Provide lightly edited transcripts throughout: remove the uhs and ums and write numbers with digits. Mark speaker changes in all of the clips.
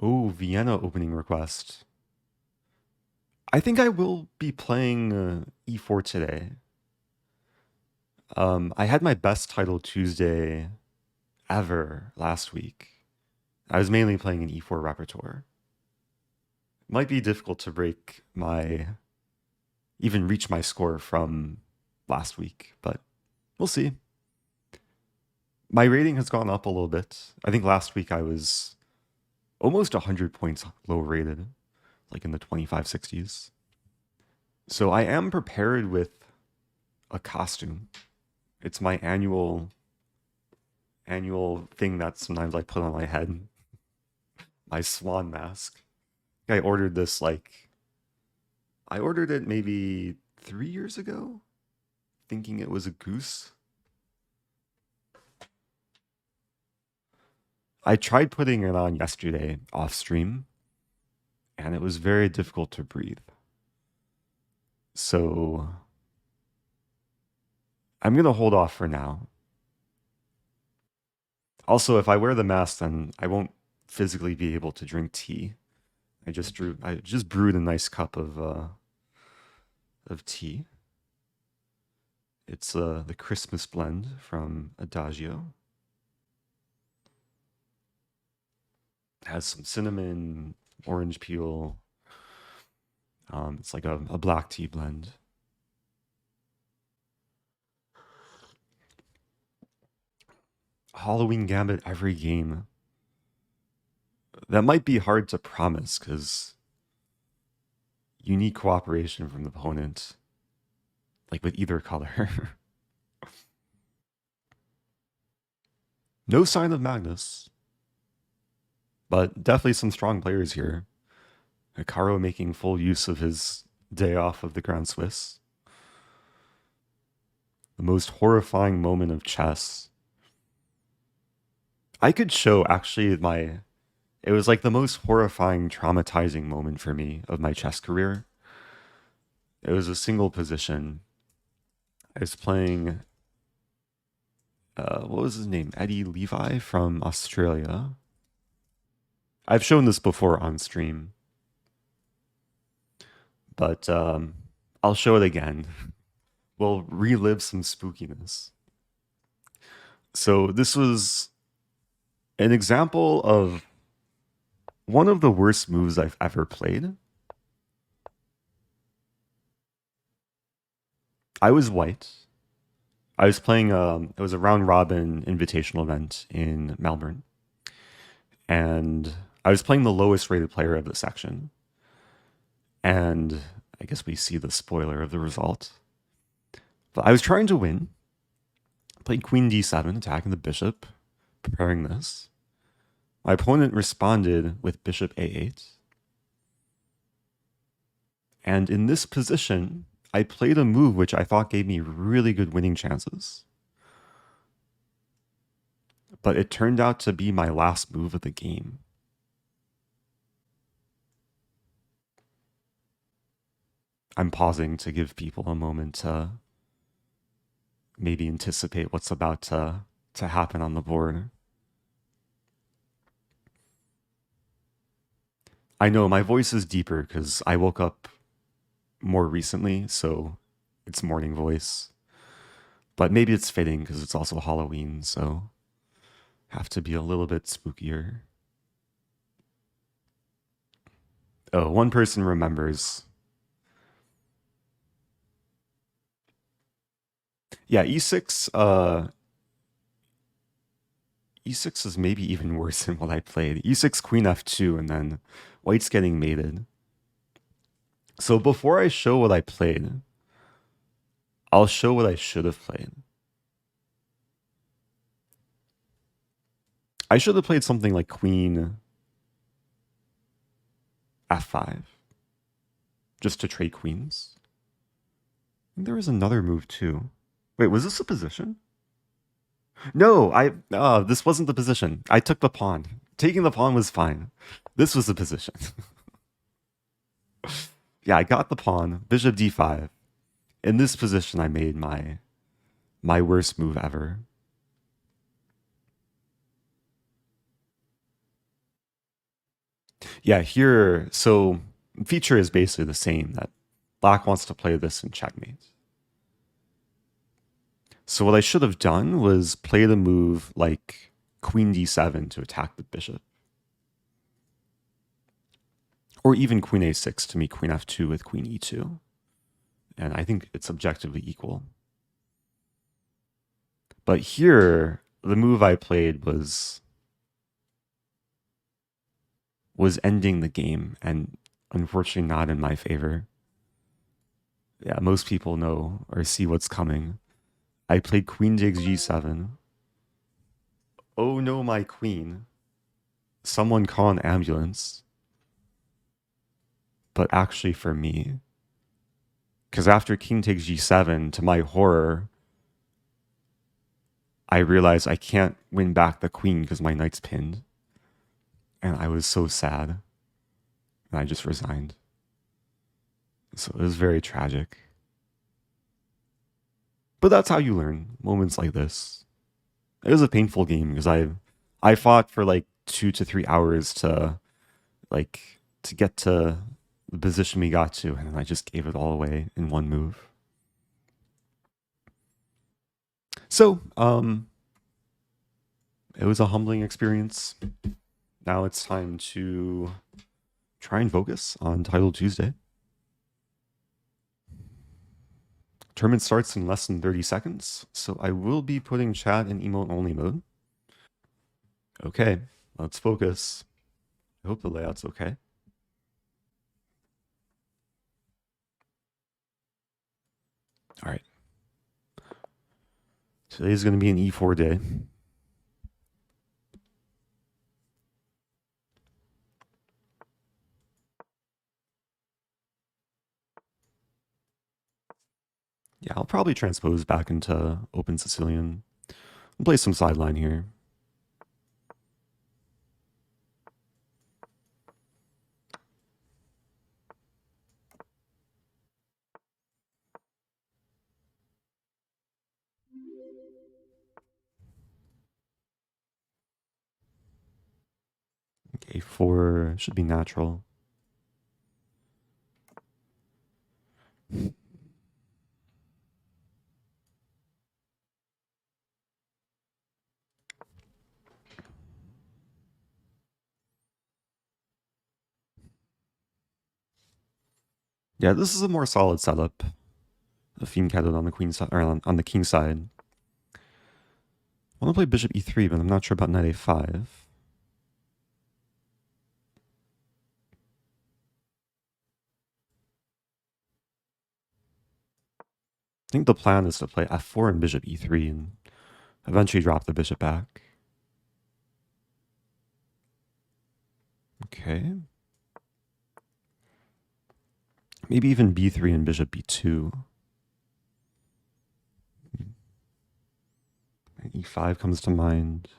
Speaker 1: Oh, Vienna opening request. I think I will be playing e4 today. I had my best title Tuesday ever last week. I was mainly playing an e4 repertoire. Might be difficult to even reach my score from last week, but we'll see. My rating has gone up a little bit. I think last week I was almost 100 points low rated, like in the 2560s. So I am prepared with a costume. It's my annual thing that sometimes I put on my head. My swan mask. I ordered this I ordered it maybe 3 years ago, thinking it was a goose. I tried putting it on yesterday off stream, and it was very difficult to breathe. So I'm going to hold off for now. Also, if I wear the mask, then I won't physically be able to drink tea. I just brewed a nice cup of tea. It's the Christmas blend from Adagio. It has some cinnamon, orange peel. It's like a black tea blend. Halloween Gambit every game. That might be hard to promise because you need cooperation from the opponent, like with either color. No sign of Magnus, but definitely some strong players here. Hikaru making full use of his day off of the Grand Swiss. The most horrifying moment of chess. I could show actually it was like the most horrifying, traumatizing moment for me of my chess career. It was a single position. I was playing, what was his name? Eddie Levi from Australia. I've shown this before on stream, but I'll show it again. We'll relive some spookiness. So this was an example of one of the worst moves I've ever played. I was white. I was playing, it was a round robin invitational event in Melbourne. And I was playing the lowest rated player of the section. And I guess we see the spoiler of the result. But I was trying to win. Played queen d7, attacking the bishop, preparing this. My opponent responded with bishop a8. And in this position, I played a move which I thought gave me really good winning chances. But it turned out to be my last move of the game. I'm pausing to give people a moment to maybe anticipate what's about to happen on the board. I know my voice is deeper because I woke up more recently, so it's morning voice. But maybe it's fitting because it's also Halloween, so have to be a little bit spookier. Oh, one person remembers. Yeah, e6, e6 is maybe even worse than what I played. e6, queen f2, and then white's getting mated. So before I show what I played, I'll show what I should have played. I should have played something like queen f5, just to trade queens. And there was another move too. Wait, was this a position? No, this wasn't the position. I took the pawn. Taking the pawn was fine. This was the position. Yeah, I got the pawn, bishop d5. In this position, I made my worst move ever. Yeah, here, so feature is basically the same, that black wants to play this in checkmate. So what I should have done was play the move like queen d7 to attack the bishop. Or even queen a6 to meet queen f2 with queen e2. And I think it's objectively equal. But here, the move I played was ending the game, and unfortunately not in my favor. Yeah, most people know or see what's coming. I played queen takes g7. Oh no, my queen. Someone call an ambulance. But actually for me, because after king takes g7, to my horror, I realized I can't win back the queen because my knight's pinned. And I was so sad. And I just resigned. So it was very tragic. But that's how you learn, moments like this. It was a painful game because I fought for like 2 to 3 hours to get to the position we got to, and I just gave it all away in one move. So, it was a humbling experience. Now it's time to try and focus on Title Tuesday. Tournament starts in less than 30 seconds, so I will be putting chat in emote only mode. Okay, let's focus. I hope the layout's okay. All right. Today's going to be an E4 day. Yeah, I'll probably transpose back into Open Sicilian. I'll play some sideline here. A4 should be natural. Yeah, this is a more solid setup. A fianchetto on the queen side, or on the king side. I want to play bishop e3, but I'm not sure about knight a5. I think the plan is to play f4 and bishop e3 and eventually drop the bishop back. Okay. Maybe even b3 and bishop b2. E5 comes to mind.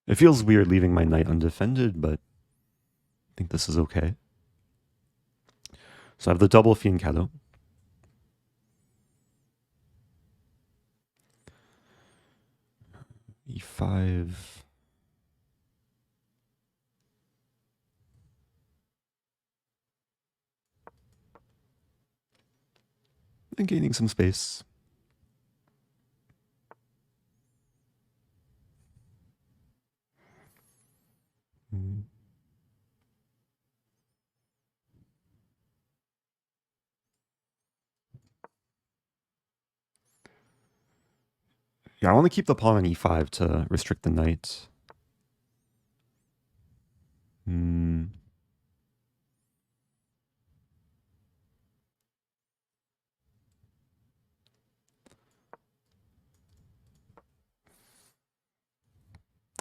Speaker 1: It feels weird leaving my knight undefended, but I think this is okay. So I have the double fianchetto. E5. And gaining some space. Yeah, I want to keep the pawn on e5 to restrict the knight.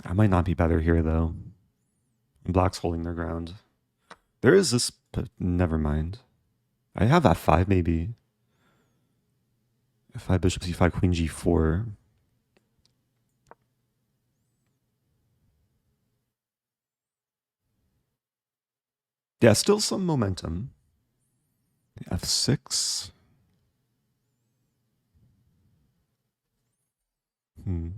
Speaker 1: I might not be better here, though. Black's holding their ground. There is this, but never mind. I have f5, maybe. F5, bishop c5, queen g4. Yeah, still some momentum. f6. Hmm.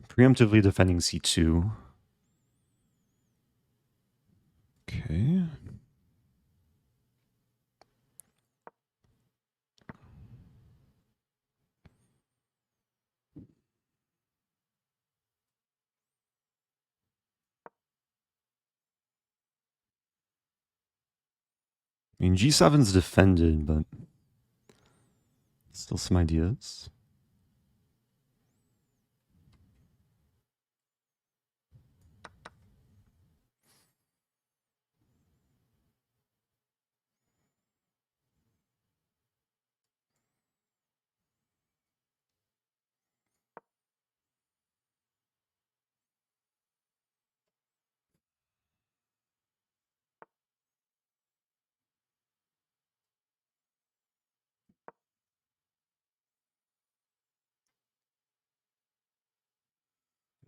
Speaker 1: Preemptively defending c2. Okay. I mean, g7's defended, but still some ideas.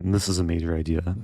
Speaker 1: And this is a major idea.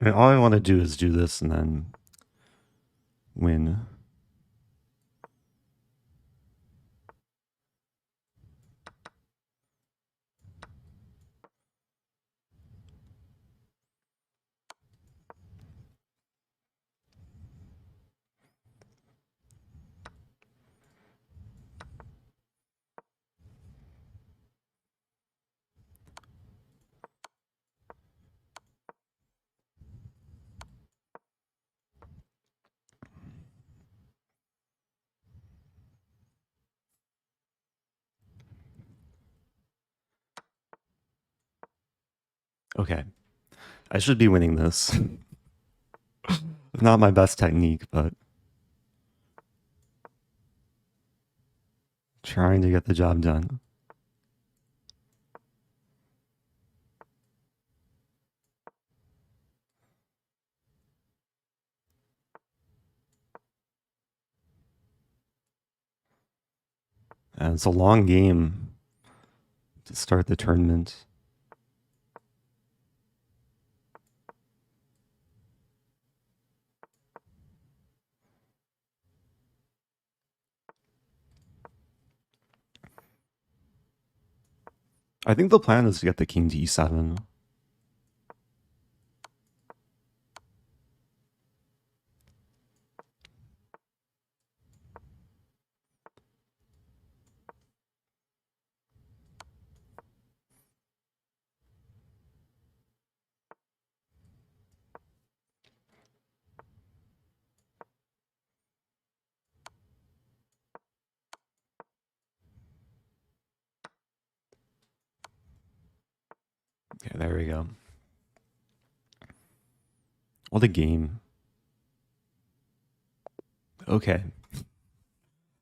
Speaker 1: I mean, all I want to do is do this and then win. Okay. I should be winning this. Not my best technique, but trying to get the job done. And it's a long game to start the tournament. I think the plan is to get the king to e7. Okay, there we go. What a game. Okay.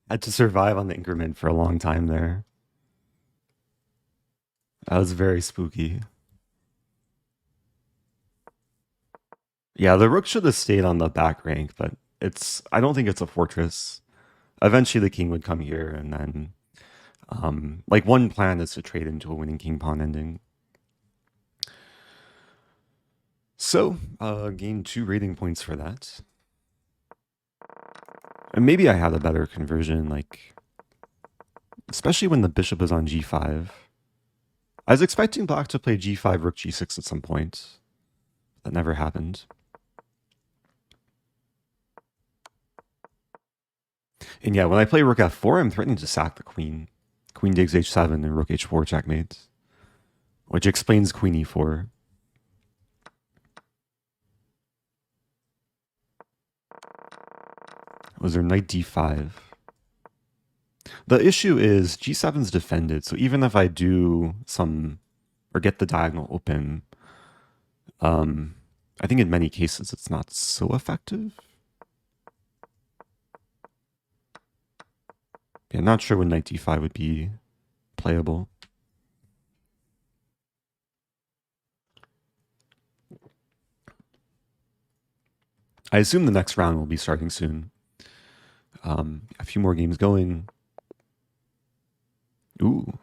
Speaker 1: Had to survive on the increment for a long time there. That was very spooky. Yeah, the rook should have stayed on the back rank, but I don't think it's a fortress. Eventually the king would come here, and then like one plan is to trade into a winning king pawn ending. So, gained 2 rating points for that. And maybe I had a better conversion, like, especially when the bishop is on g5. I was expecting black to play g5, rook g6 at some point. That never happened. And yeah, when I play rook f4, I'm threatening to sack the queen. Queen digs h7 and rook h4 checkmate, which explains queen e4. Was there knight d5? The issue is g7's defended, so even if I do some, or get the diagonal open, I think in many cases it's not so effective. Yeah, not sure when knight d5 would be playable. I assume the next round will be starting soon. A few more games going. Ooh.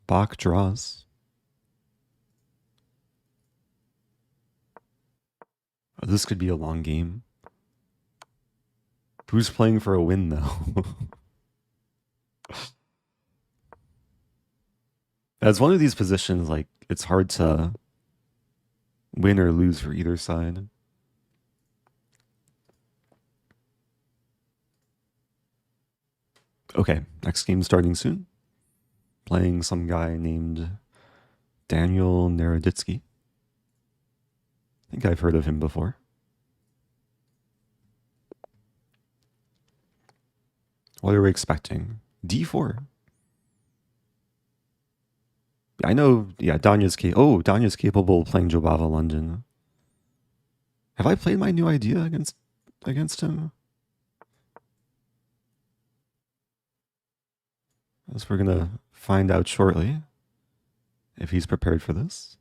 Speaker 1: Bach draws. Oh, this could be a long game. Who's playing for a win, though? As one of these positions, like, it's hard to win or lose for either side. Okay, next game starting soon. Playing some guy named Daniel Naroditsky. I think I've heard of him before. What are we expecting? d4. I know, yeah, Danya's capable of playing Jobava London. Have I played my new idea against him? As we're gonna find out shortly if he's prepared for this.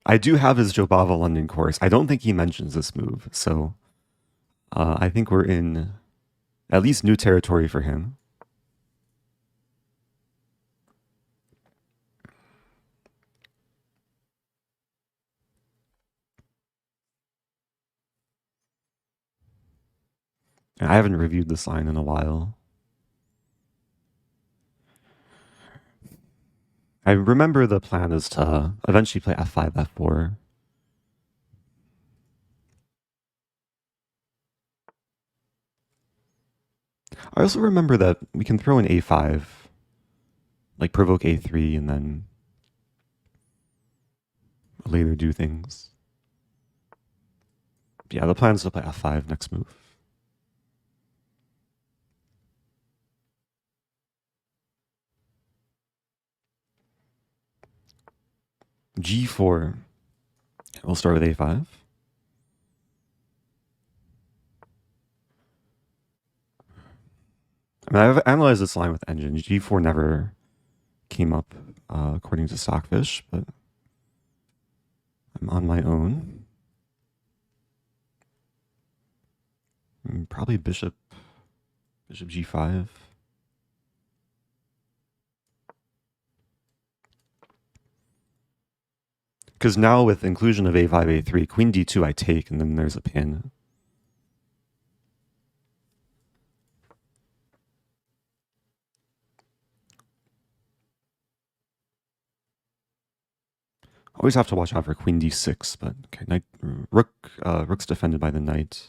Speaker 1: I do have his Jobava London course. I don't think he mentions this move, so I think we're in at least new territory for him. I haven't reviewed this line in a while. I remember the plan is to eventually play f5, f4. I also remember that we can throw in a5, like provoke a3, and then later do things. Yeah, the plan is to play f5 next move. g4. We'll start with a5. I mean, I've analyzed this line with engine. g4 never came up according to Stockfish, but I'm on my own. Probably bishop g5. Because now with inclusion of a5, a3, queen d2 I take, and then there's a pin. Always have to watch out for queen d6, but okay, rook's defended by the knight.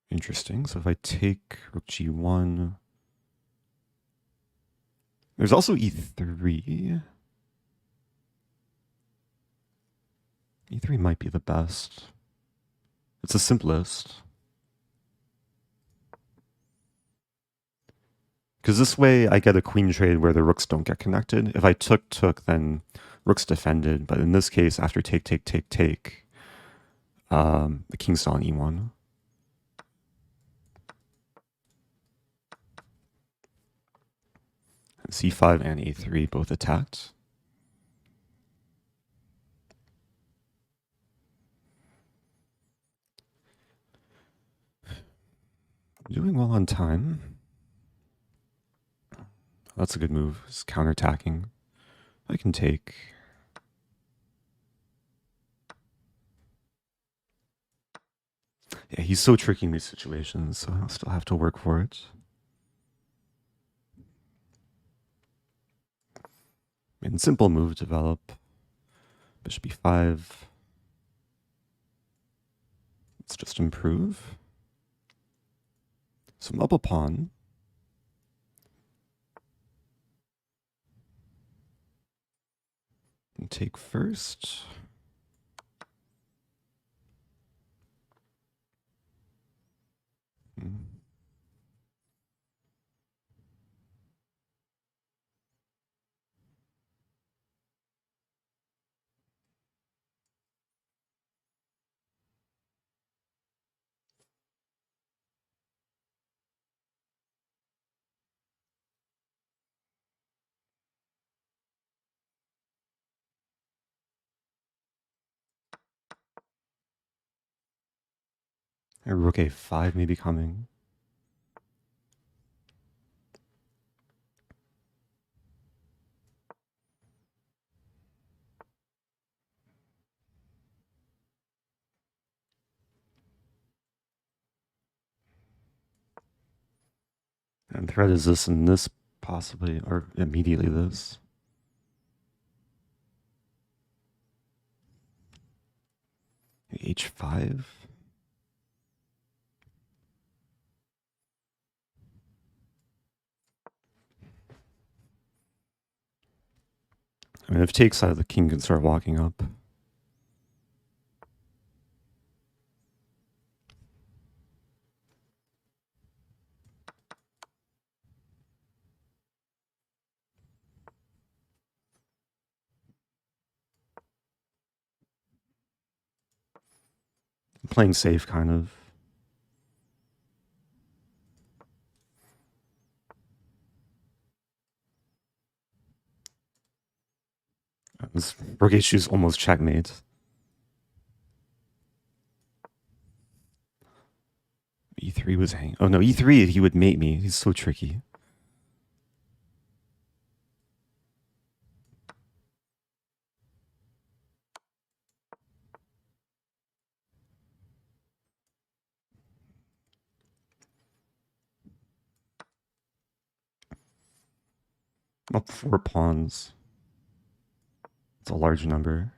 Speaker 1: Interesting. So if I take rook g1, there's also e3. e3 might be the best. It's the simplest. Because this way I get a queen trade where the rooks don't get connected. If I took, then rooks defended. But in this case, after take, the king's still on e1. And c5 and a3 both attacked. Doing well on time. That's a good move. It's counterattacking. I can take. Yeah, he's so tricky in these situations, so I'll still have to work for it. And simple move develop. Bishop e5. Let's just improve. So I'm up a pawn. And take first. Rook a5 may be coming. And threat is this and this possibly, or immediately this. H5. I mean, if takes out, the king can start walking up. I'm playing safe, kind of. This rook h2 is almost checkmate. E3 was hanging. Oh no, E3, he would mate me. He's so tricky. I'm up 4 pawns. It's a large number.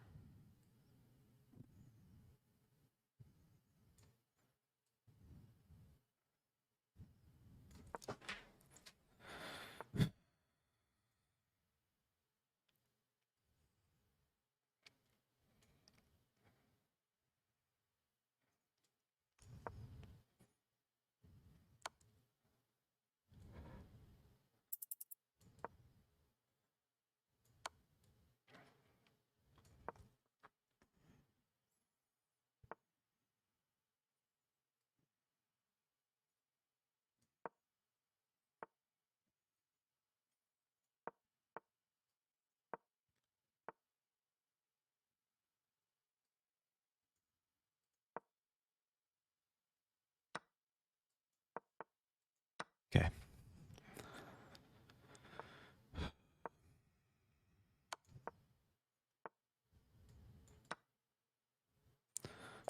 Speaker 1: Okay.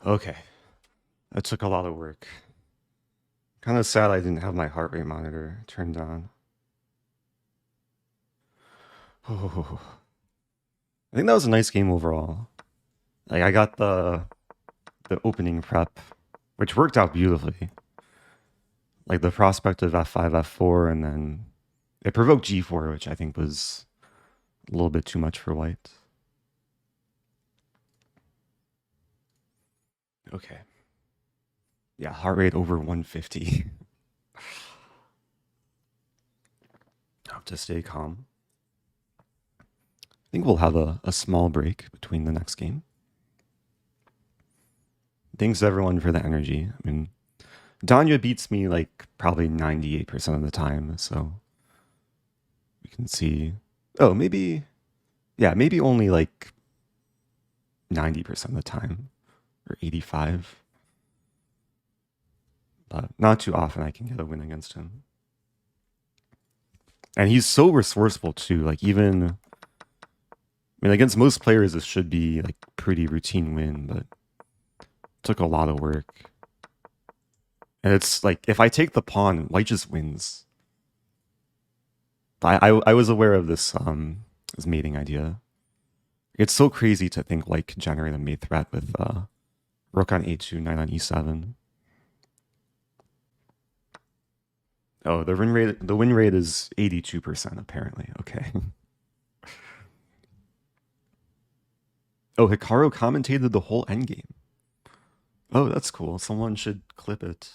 Speaker 1: Okay. That took a lot of work. Kind of sad I didn't have my heart rate monitor turned on. Oh. I think that was a nice game overall. Like, I got the opening prep, which worked out beautifully. Like the prospect of f5, f4, and then it provoked g4, which I think was a little bit too much for white. Okay. Yeah, heart rate over 150. have to stay calm. I think we'll have a small break between the next game. Thanks everyone for the energy. I mean, Danya beats me like probably 98% of the time, so we can see. Oh, maybe, yeah, maybe only like 90% of the time, or 85. But not too often I can get a win against him. And he's so resourceful too. Like even, I mean, against most players, this should be like pretty routine win, but it took a lot of work. And it's like, if I take the pawn, white just wins. I was aware of this mating idea. It's so crazy to think white could generate a mate threat with rook on a2, knight on e7. Oh, the win rate is 82% apparently. Okay. Oh, Hikaru commentated the whole endgame. Oh, that's cool. Someone should clip it.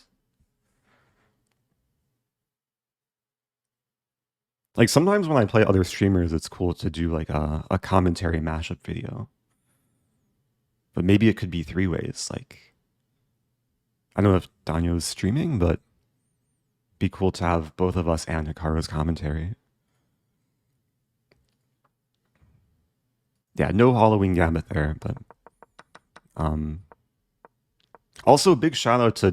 Speaker 1: Like sometimes when I play other streamers, it's cool to do like a commentary mashup video. But maybe it could be three ways. Like, I don't know if Daniel is streaming, but it'd be cool to have both of us and Hikaru's commentary. Yeah, no Halloween Gambit there, but also big shout out to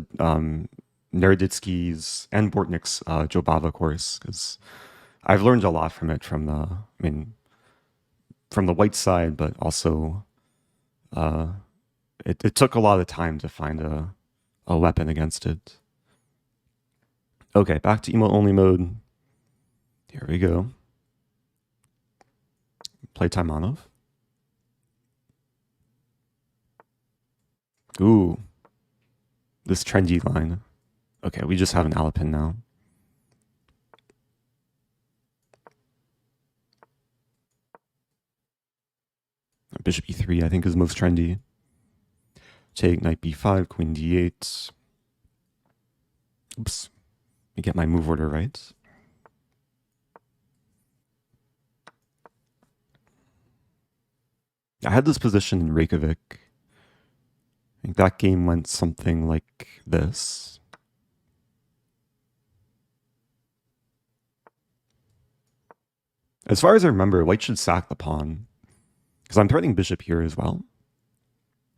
Speaker 1: Naroditsky's and Bortnik's Jobava course, because I've learned a lot from it from the white side, but also it took a lot of time to find a weapon against it. Okay, back to emote only mode. Here we go. Play Taimonov. Ooh, this trendy line. Okay, we just have an Alapin now. Bishop e3, I think, is most trendy. Take knight b5, queen d8. Oops. Let me get my move order right. I had this position in Reykjavik. I think that game went something like this. As far as I remember, white should sack the pawn, because I'm threatening bishop here as well.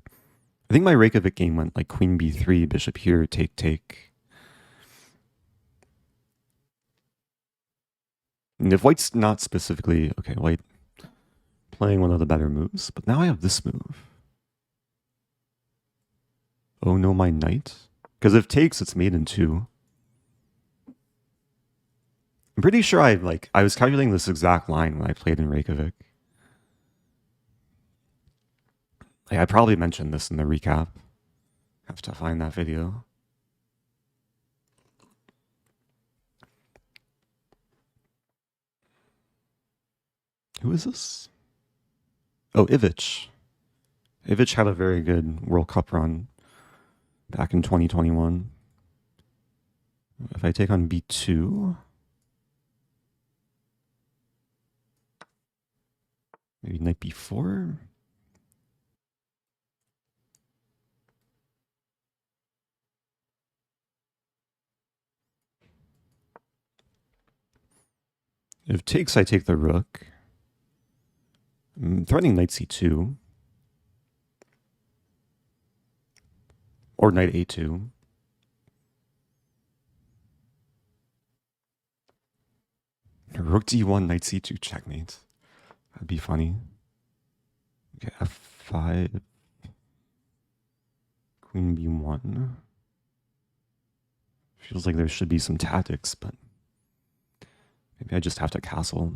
Speaker 1: I think my Reykjavik game went like queen b3, bishop here, take, take. And if white's not specifically, okay, white playing one of the better moves, but now I have this move. Oh no, my knight. Because if takes, it's made in two. I'm pretty sure I was calculating this exact line when I played in Reykjavik. Like, I probably mentioned this in the recap. Have to find that video. Who is this? Oh, Ivic. Ivic had a very good World Cup run back in 2021. If I take on b2, maybe knight b4. If takes, I take the rook. I'm threatening knight c2. Or knight a2. Rook d1, knight c2, checkmate. That'd be funny. Okay, f5. Queen b1. Feels like there should be some tactics, but maybe I just have to castle.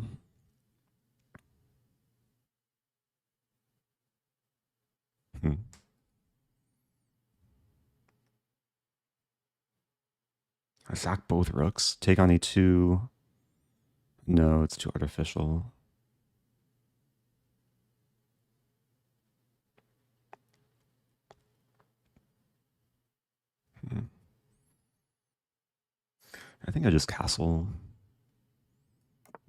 Speaker 1: I sack both rooks. Take on a2. No, it's too artificial. I think I just castle.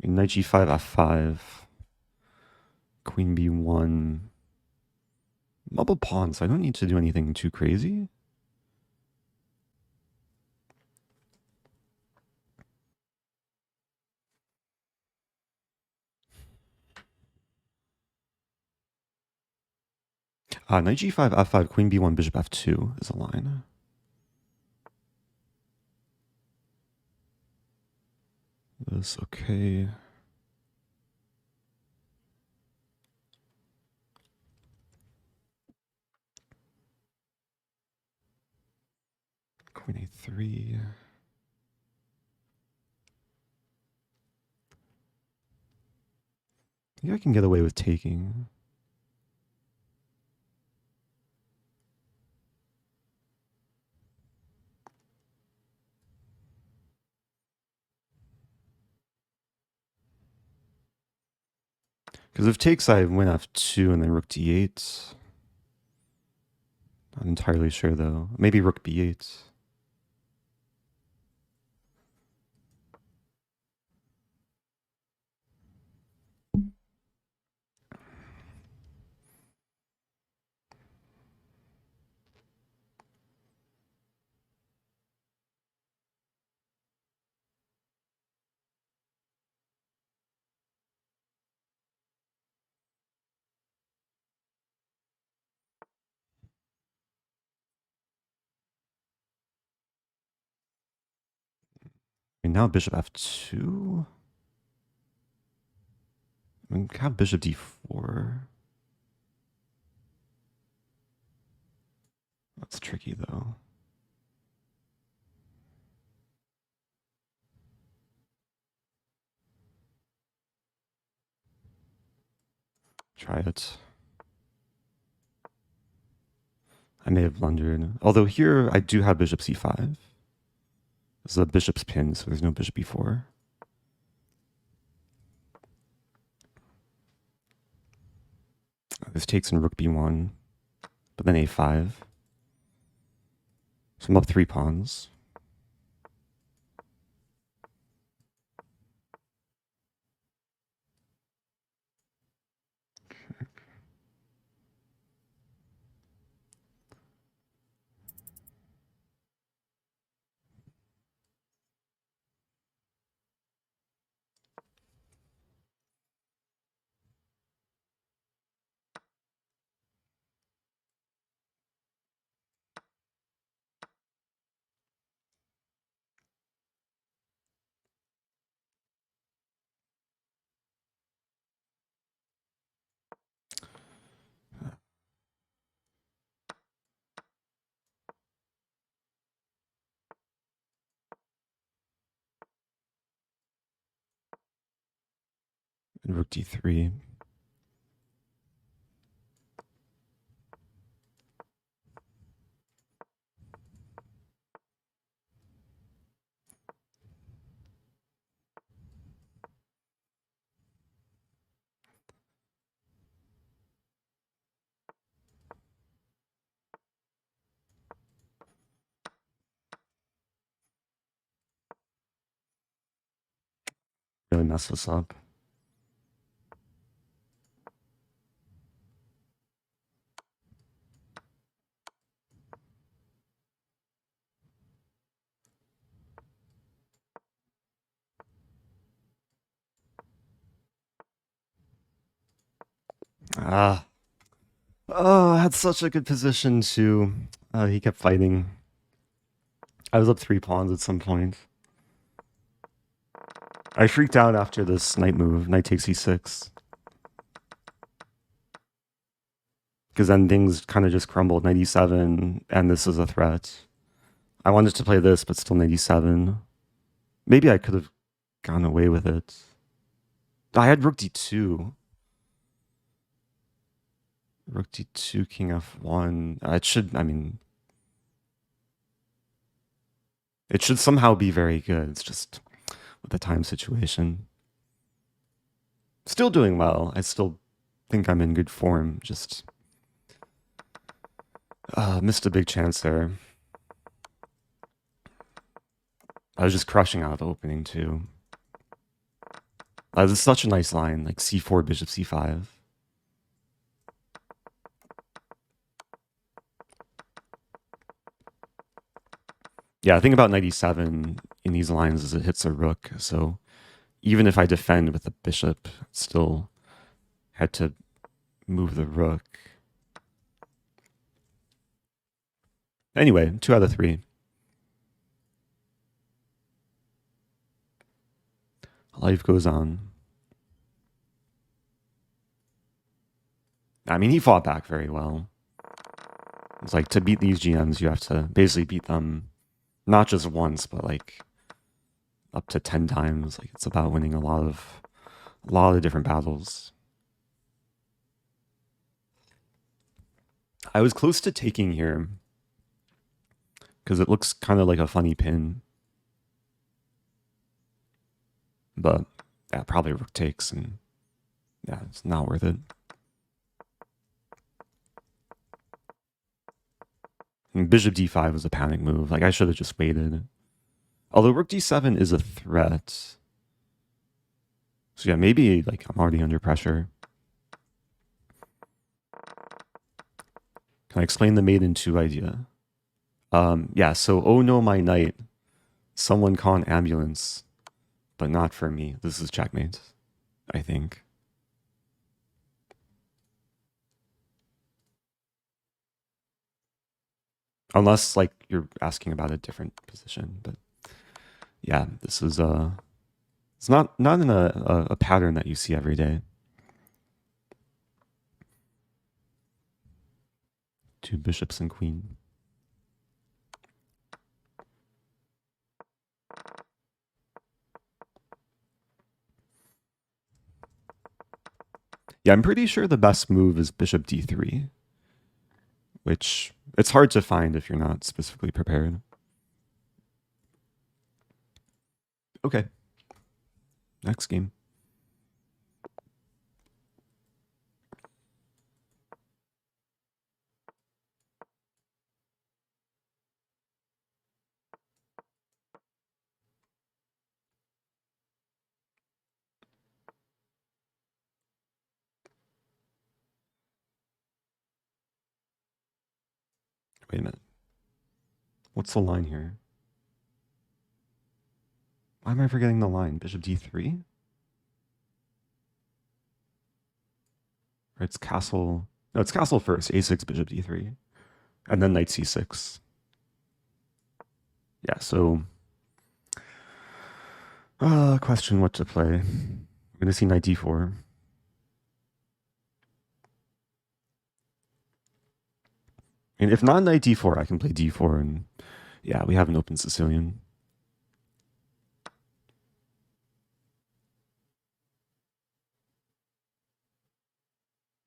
Speaker 1: Knight g5, f5. Queen b1. Double pawn, so I don't need to do anything too crazy. Knight g5, f5, queen b1, bishop f2 is a line. This okay. Queen a3. I think I can get away with taking. Because if takes, I win f2 and then rook d8. Not entirely sure though. Maybe rook b8. And now bishop f2. I mean, have bishop d4. That's tricky though. Try it. I may have blundered. Although here I do have bishop c5. This is a bishop's pin, so there's no bishop b4. This takes in rook b1, but then a5. So I'm up 3 pawns. And rook d3. Really mess this up. Ah. Oh, I had such a good position too. He kept fighting. I was up 3 pawns at some point. I freaked out after this knight move. Knight takes e6. Because then things kind of just crumbled. Knight e7, and this is a threat. I wanted to play this, but still knight e7. Maybe I could have gone away with it. I had rook d2. Rook d2, king f1. It should, I mean... It should somehow be very good. It's just with the time situation. Still doing well. I still think I'm in good form. Just... missed a big chance there. I was just crushing out the opening too. This is such a nice line, like c4, bishop c5. Yeah, I think about knight e7 in these lines is it hits a rook. So even if I defend with the bishop, still had to move the rook. Anyway, 2 out of 3. Life goes on. I mean, he fought back very well. It's like to beat these GMs, you have to basically beat them not just once, but like up to 10 times. Like it's about winning a lot of different battles. I was close to taking here because it looks kind of like a funny pin. But yeah, probably rook takes, and yeah, it's not worth it. And bishop d5 was a panic move. Like I should have just waited. Although rook d7 is a threat. So yeah, maybe like I'm already under pressure. Can I explain the mate in 2 idea? Yeah, so oh no, my knight. Someone call an ambulance, but not for me. This is checkmate, I think. Unless like you're asking about a different position, but yeah, this is it's not in a pattern that you see every day. 2 bishops and queen. Yeah, I'm pretty sure the best move is bishop d3, which it's hard to find if you're not specifically prepared. Okay. Next game. Wait a minute. What's the line here? Why am I forgetting the line? Bishop d3? Right, it's castle. No, it's castle first. a6, bishop d3. And then knight c6. Yeah, so... question what to play. We're going to see knight d4. And if not knight d4, I can play d4. And yeah, we have an open Sicilian.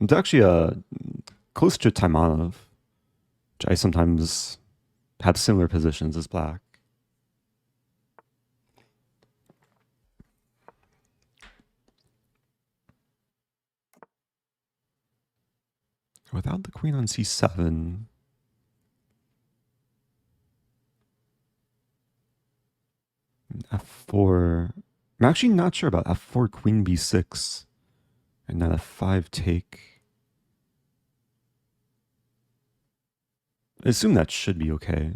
Speaker 1: It's actually close to Taimonov, which I sometimes have similar positions as black. Without the queen on c7, f4. I'm actually not sure about f4, queen b6, and then f5 take. I assume that should be okay.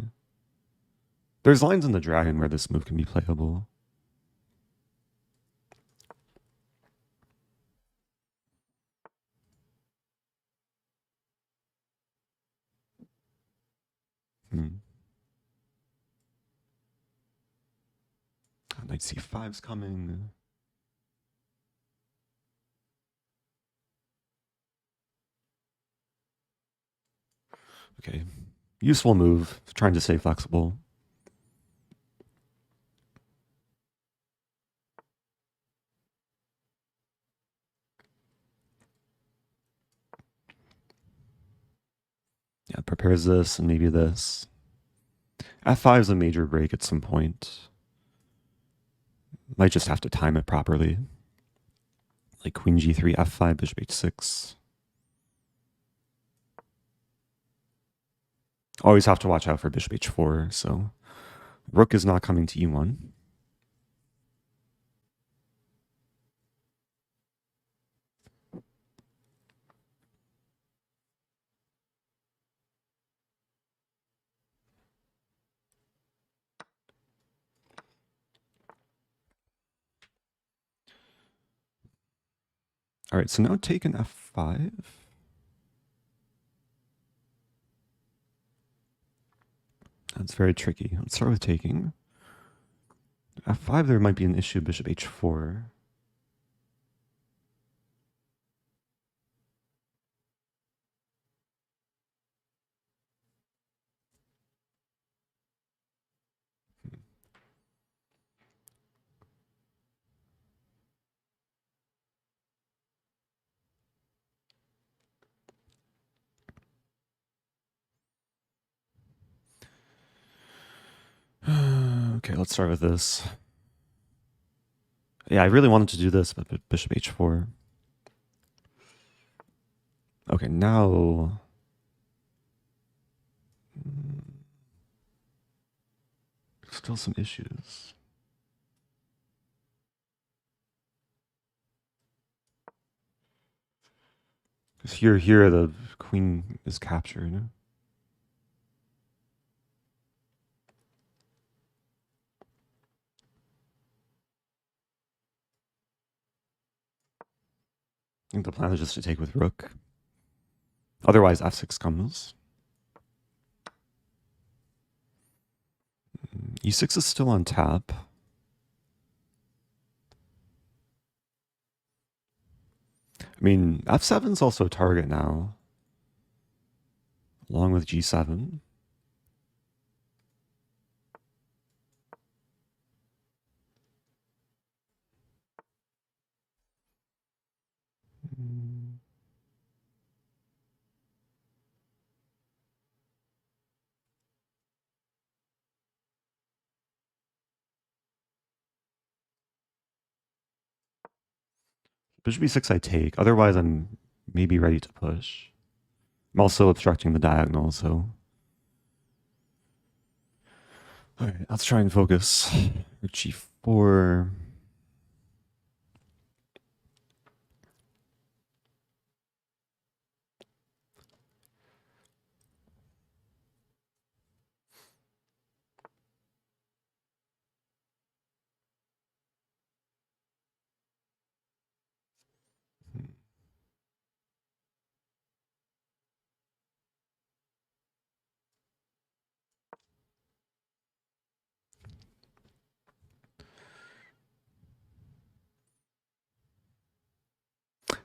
Speaker 1: There's lines in the dragon where this move can be playable. Knight c5's coming. Okay, useful move, trying to stay flexible. Yeah, prepares this and maybe this. f5 is a major break at some point. Might just have to time it properly. Like queen g3, f5, bishop h6. Always have to watch out for bishop h4, so rook is not coming to e1. All right, so now take an f5. That's very tricky. Let's start with taking. f5, there might be an issue, bishop h4. Okay, let's start with this. Yeah, I really wanted to do this, but bishop h4. Okay, now... Still some issues. Because here the queen is captured. I think the plan is just to take with rook. Otherwise, f6 comes. e6 is still on tap. I mean, f7 is also a target now, along with g7. Bishop e6 I take. Otherwise, I'm maybe ready to push. I'm also obstructing the diagonal, so... All right, let's try and focus. g4.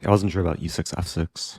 Speaker 1: I wasn't sure about e6, f6.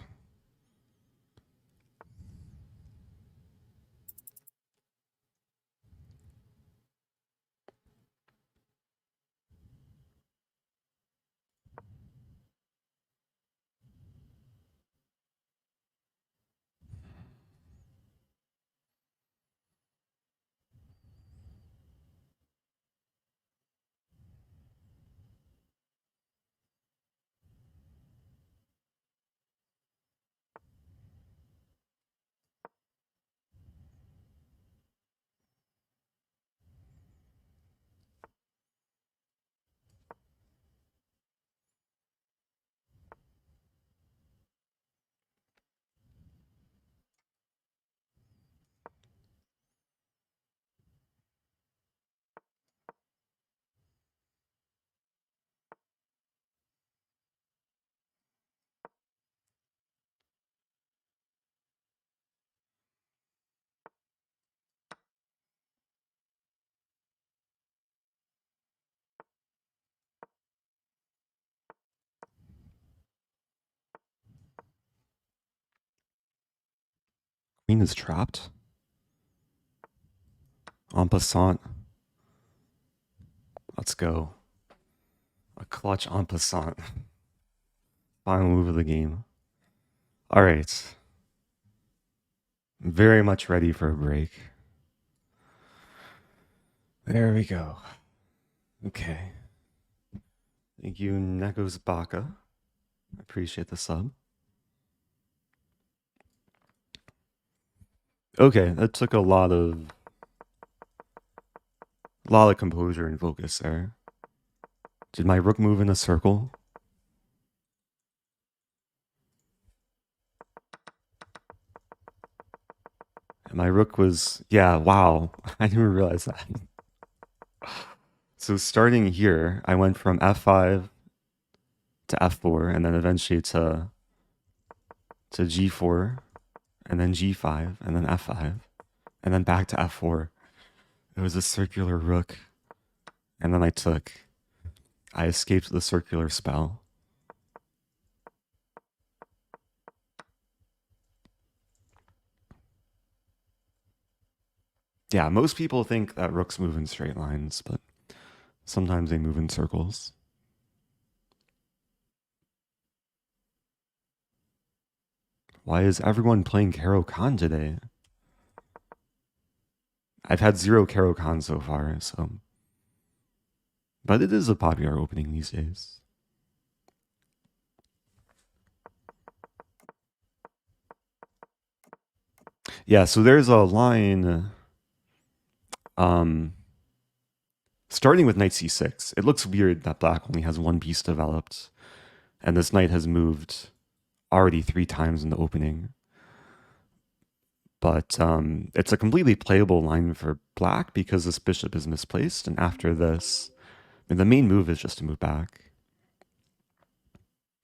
Speaker 1: Queen is trapped. En passant. Let's go. A clutch en passant. Final move of the game. All right. Very much ready for a break. There we go. Okay. Thank you, Nekos Baka. Appreciate the sub. Okay, that took a lot of composure and focus there. Did my rook move in a circle? And my rook was, yeah, wow. I didn't realize that. So starting here, I went from f5 to f4, and then eventually to g4, and then g5, and then f5, and then back to f4. It was a circular rook, and then I escaped the circular spell. Yeah, most people think that rooks move in straight lines, but sometimes they move in circles. Why is everyone playing Caro-Kann today? I've had 0 Caro-Kann so far, so... But it is a popular opening these days. Yeah, so there's a line... starting with knight c6. It looks weird that black only has 1 piece developed, and this knight has moved already 3 times in the opening. But it's a completely playable line for black because this bishop is misplaced, and after this, the main move is just to move back.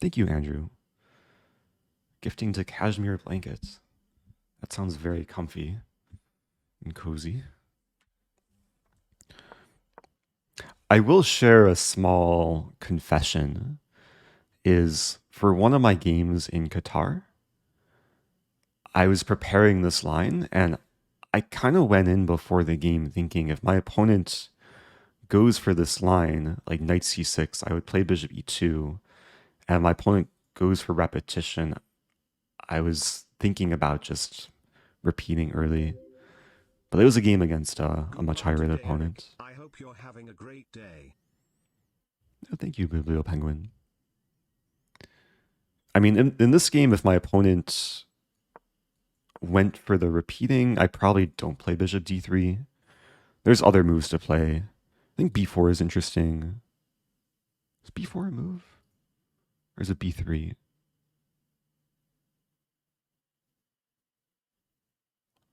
Speaker 1: Thank you, Andrew. Gifting to cashmere blankets. That sounds very comfy and cozy. I will share a small confession. Is for one of my games in Qatar, I was preparing this line, and I kind of went in before the game thinking if my opponent goes for this line, like knight c6, I would play bishop e2, and my opponent goes for repetition, I was thinking about just repeating early. But it was a game against a much higher rated opponent.
Speaker 2: I hope you're having a great day.
Speaker 1: Oh, thank you, Biblio Penguin. I mean, in this game, if my opponent went for the repeating, I probably don't play bishop d3. There's other moves to play. I think b4 is interesting. Is b4 a move? Or is it b3?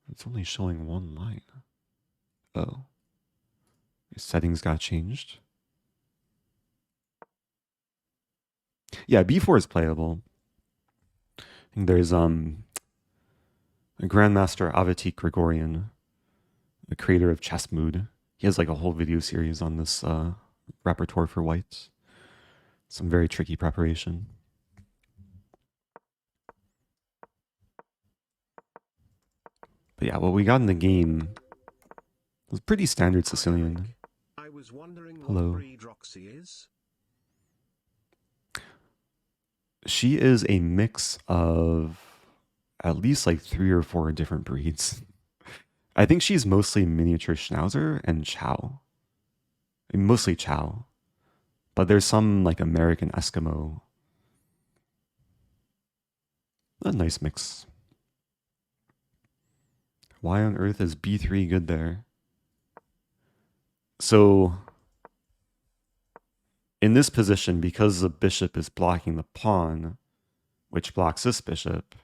Speaker 1: It's only showing 1 line. Oh. Your settings got changed. Yeah, b4 is playable. I think there's a Grandmaster Avetik Grigorian, the creator of Chess Mood. He has like a whole video series on this repertoire for whites. Some very tricky preparation. But yeah, what we got in the game was pretty standard Sicilian.
Speaker 2: I was wondering
Speaker 1: Hello.
Speaker 2: what breed Roxy is.
Speaker 1: She is a mix of at least like 3 or 4 different breeds. I think she's mostly miniature Schnauzer and Chow. I mean, mostly Chow. But there's some like American Eskimo. A nice mix. Why on earth is b3 good there? So in this position, because the bishop is blocking the pawn, which blocks this bishop,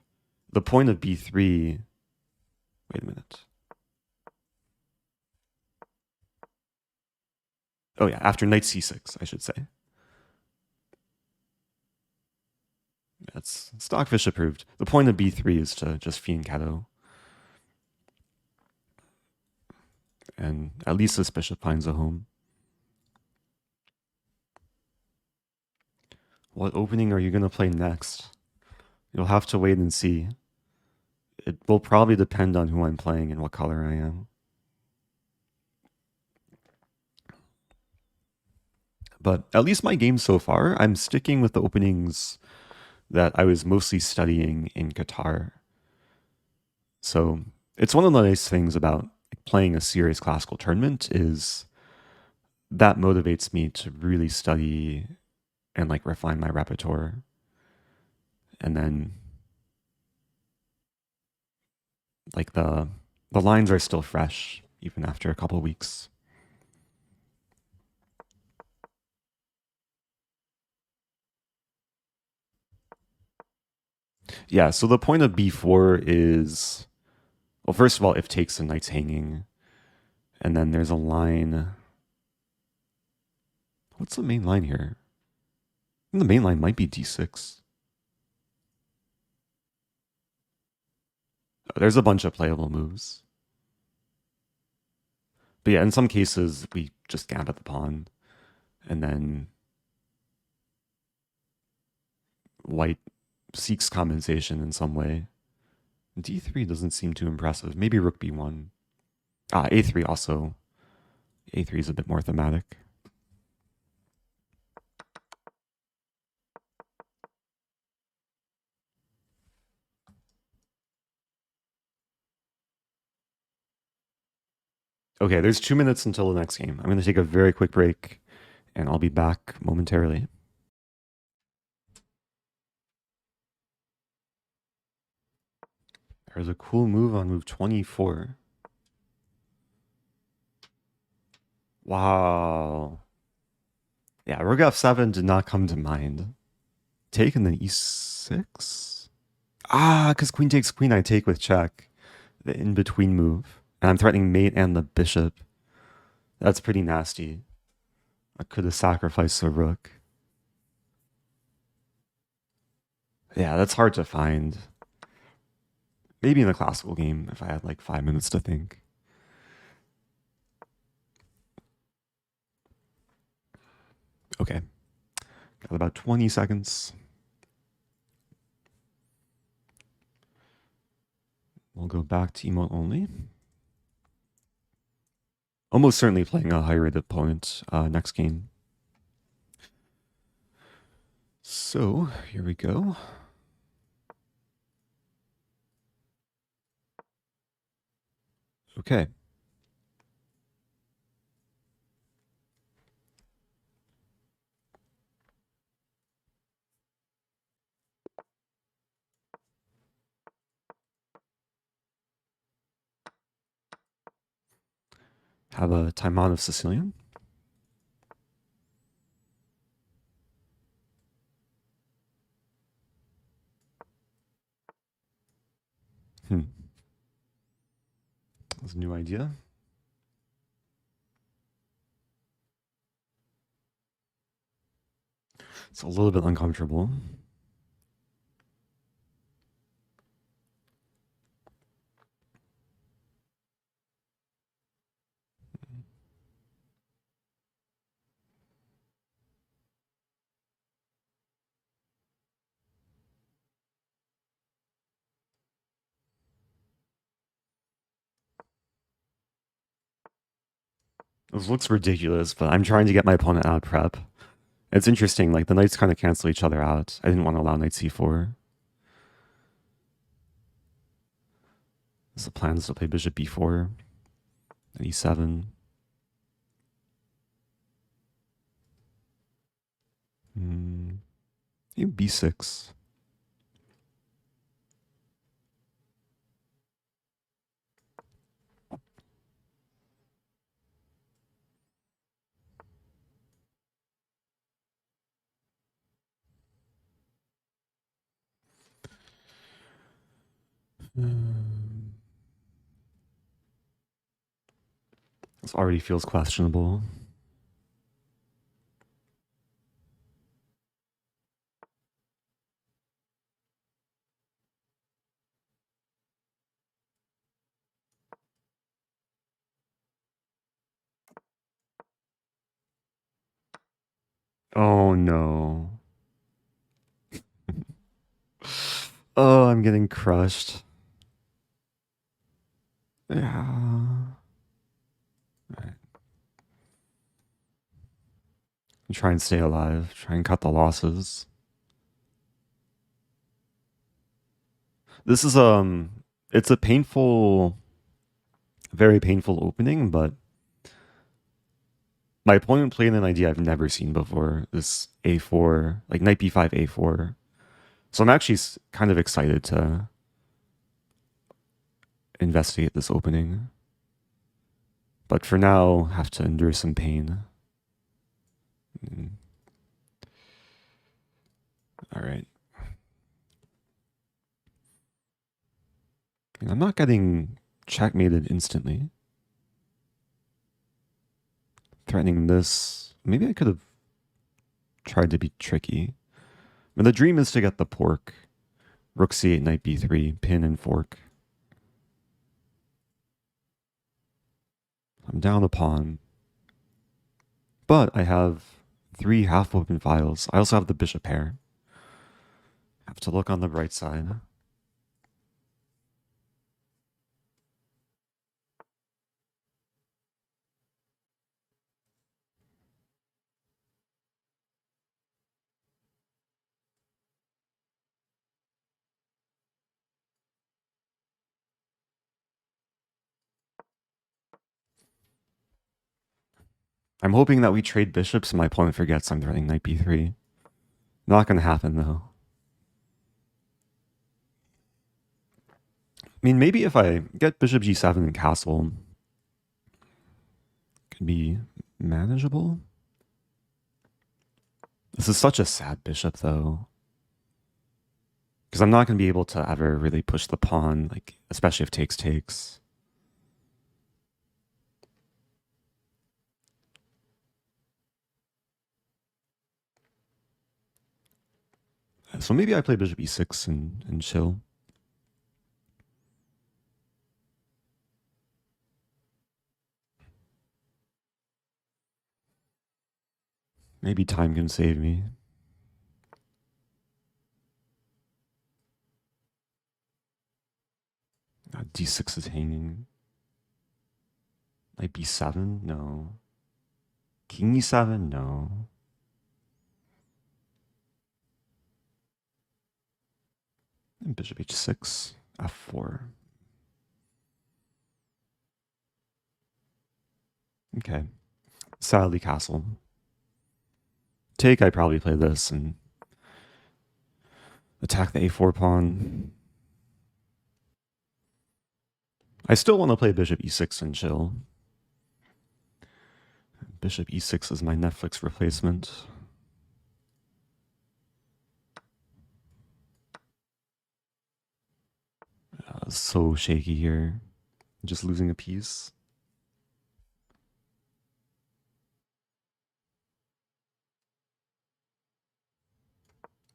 Speaker 1: the point of b3... Wait a minute. Oh yeah, after knight c6, I should say. That's Stockfish approved. The point of b3 is to just fianchetto. And at least this bishop finds a home. What opening are you going to play next? You'll have to wait and see. It will probably depend on who I'm playing and what color I am. But at least my games so far, I'm sticking with the openings that I was mostly studying in Qatar. So it's one of the nice things about playing a serious classical tournament is that motivates me to really study and like refine my repertoire. And then like the lines are still fresh even after a couple of weeks. Yeah, so the point of b4 is, well, first of all, if takes the knight's hanging, and then there's a line. What's the main line here? I The main line might be d6. Oh, there's a bunch of playable moves. But yeah, in some cases, we just gambit the pawn, and then white seeks compensation in some way. d3 doesn't seem too impressive. Maybe rook b1. A3 also. A3 is a bit more thematic. Okay, there's 2 minutes until the next game. I'm going to take a very quick break, and I'll be back momentarily. There's a cool move on move 24. Wow. Yeah, rook f7 did not come to mind. Take and then e6? Because queen takes queen, I take with check. The in-between move. And I'm threatening mate and the bishop. That's pretty nasty. I could have sacrificed the rook. Yeah, that's hard to find. Maybe in a classical game if I had like 5 minutes to think. Okay. Got about 20 seconds. We'll go back to emote only. Almost certainly playing a high-rated opponent next game. So, here we go. Okay. Have a Taimonov Sicilian. That's a new idea. It's a little bit uncomfortable. This looks ridiculous, but I'm trying to get my opponent out of prep. It's interesting, like the knights kind of cancel each other out. I didn't want to allow knight c4. The plan is to play bishop b4, and e7. Maybe b6. This already feels questionable. Oh no. Oh, I'm getting crushed. Yeah. Right. Try and stay alive. Try and cut the losses. This is it's a painful, very painful opening, but my opponent played an idea I've never seen before. This a4, like knight b5 a4. So I'm actually kind of excited to investigate this opening. But for now, have to endure some pain. All right. I'm not getting checkmated instantly. Threatening this. Maybe I could have tried to be tricky. And the dream is to get the pork. Rook c8, knight b3, pin and fork. I'm down a pawn. But I have 3 half-open files. I also have the bishop pair. Have to look on the bright side. I'm hoping that we trade bishops and my opponent forgets I'm threatening knight b3. Not going to happen, though. I mean, maybe if I get bishop g7 and castle, it could be manageable. This is such a sad bishop, though. Because I'm not going to be able to ever really push the pawn, like especially if takes takes. So maybe I play bishop e6 and chill. Maybe time can save me. D6 is hanging. Knight b7? No. King e7? No. And bishop h6, f4. Okay. Sadly, castle. Take, I probably play this and attack the a4 pawn. I still want to play bishop e6 and chill. Bishop e6 is my Netflix replacement. So shaky here. Just losing a piece.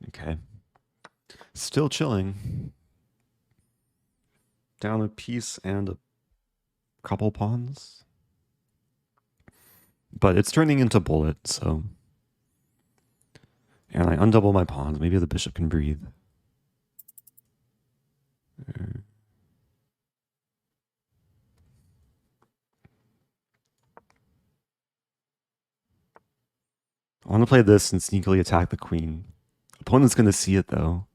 Speaker 1: Okay. Still chilling. Down a piece and a couple pawns. But it's turning into bullet, so... And I undouble my pawns. Maybe the bishop can breathe. I want to play this and sneakily attack the queen. Opponent's going to see it, though.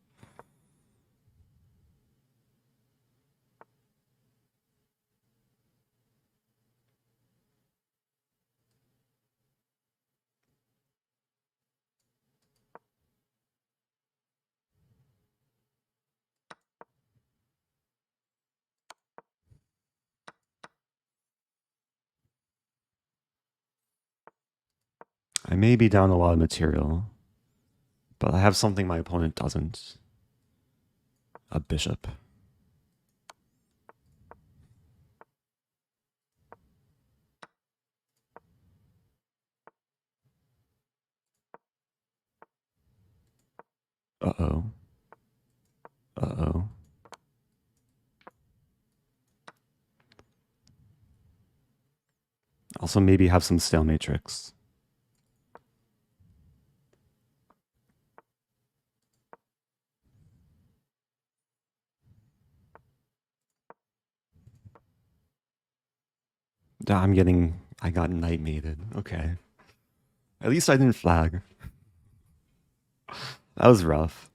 Speaker 1: I may be down a lot of material, but I have something my opponent doesn't. A bishop. Uh-oh. Uh-oh. Also maybe have some stalemate tricks. I got knight mated. Okay. At least I didn't flag. That was rough.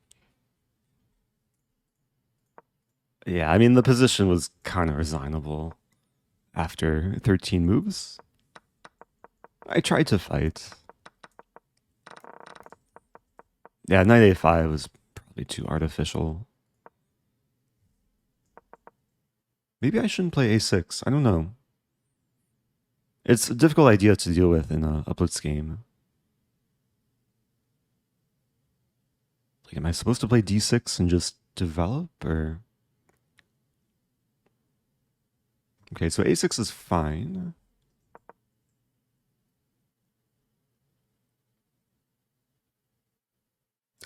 Speaker 1: Yeah, I mean, the position was kind of resignable after 13 moves. I tried to fight. Yeah, knight a5 was probably too artificial. Maybe I shouldn't play a6. I don't know. It's a difficult idea to deal with in a blitz game. Like, am I supposed to play d6 and just develop, or... Okay, so a6 is fine.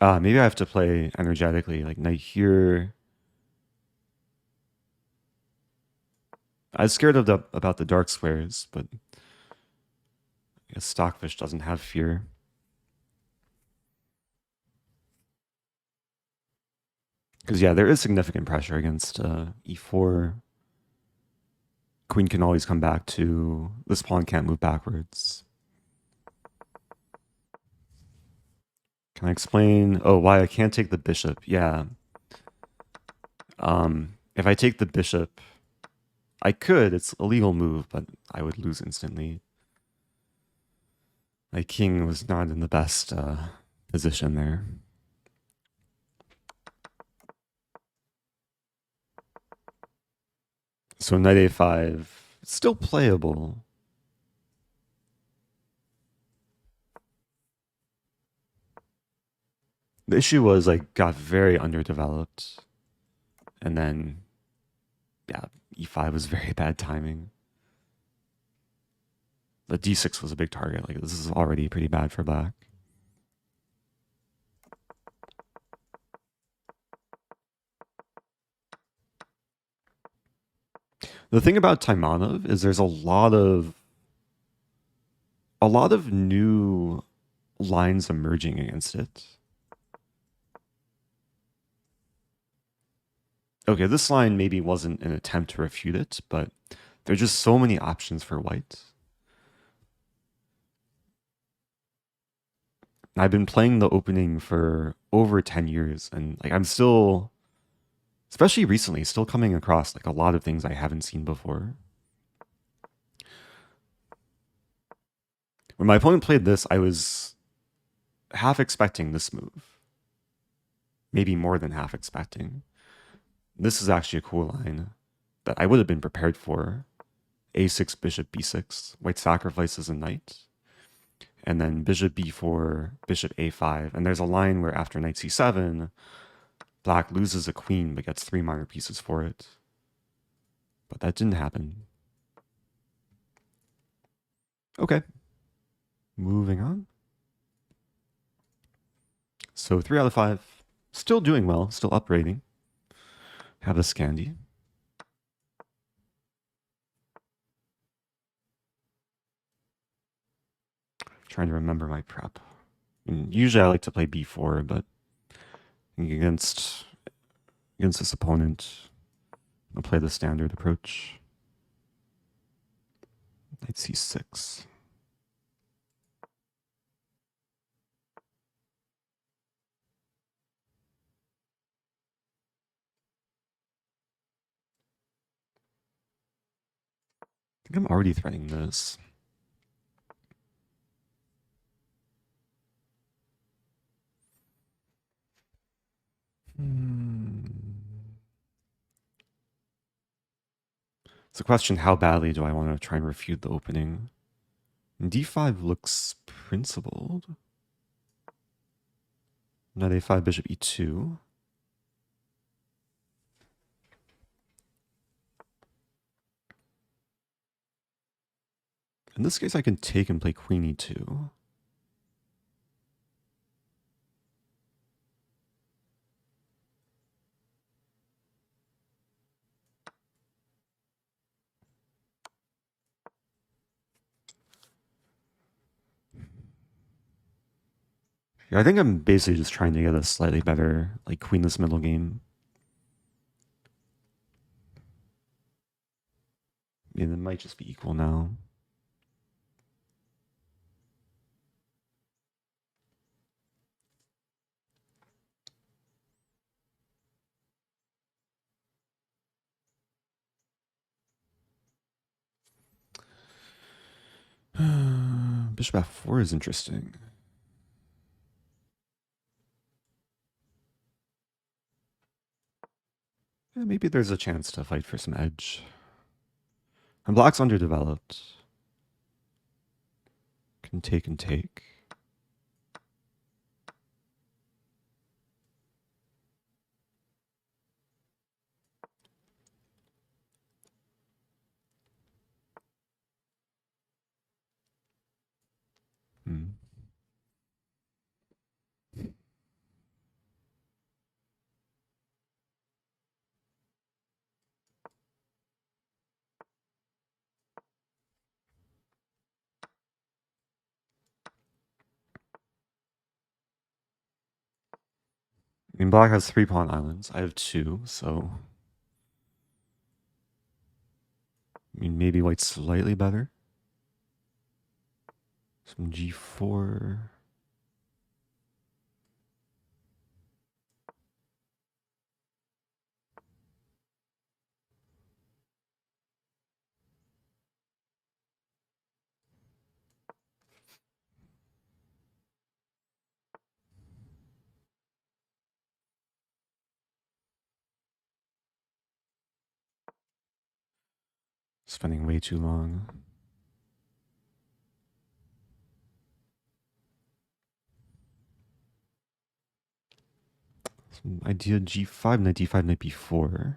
Speaker 1: Maybe I have to play energetically, like knight here. I was scared of about the dark squares, but I guess Stockfish doesn't have fear. Because yeah, there is significant pressure against e4. Queen can always come back to this pawn can't move backwards. Can I explain? Oh, why I can't take the bishop? Yeah. If I take the bishop, I could. It's a legal move, but I would lose instantly. My king was not in the best position there. So knight a5, still playable. The issue was I got very underdeveloped. And then, yeah, e5 was very bad timing. The d6 was a big target. Like, this is already pretty bad for black. The thing about Taimonov is there's a lot of new lines emerging against it. Okay, this line maybe wasn't an attempt to refute it, but there's just so many options for white. I've been playing the opening for over 10 years, and like I'm still, especially recently, still coming across like a lot of things I haven't seen before. When my opponent played this, I was half expecting this move. Maybe more than half expecting. This is actually a cool line that I would have been prepared for. A6, bishop, b6. White sacrifices a knight. And then bishop b4, bishop a5. And there's a line where after knight c7, black loses a queen but gets 3 minor pieces for it. But that didn't happen. Okay. Moving on. So 3 out of 5. Still doing well, still uprating. Have a Scandi. Trying to remember my prep. And usually I like to play b4, but against this opponent, I'll play the standard approach. Knight c6. I think I'm already threatening this. It's a question, how badly do I want to try and refute the opening? And d5 looks principled. Knight a5, bishop e2. In this case, I can take and play queen e2. Yeah, I think I'm basically just trying to get a slightly better, like, queenless middle game. I mean, it might just be equal now. Bishop f4 is interesting. Yeah, maybe there's a chance to fight for some edge. And black's underdeveloped. Can take and take. Hmm. mean, black has 3 pawn islands. I have 2, so I mean, maybe white's slightly better. Some g4. Spending way too long. Some idea g5, knight d5, knight b4.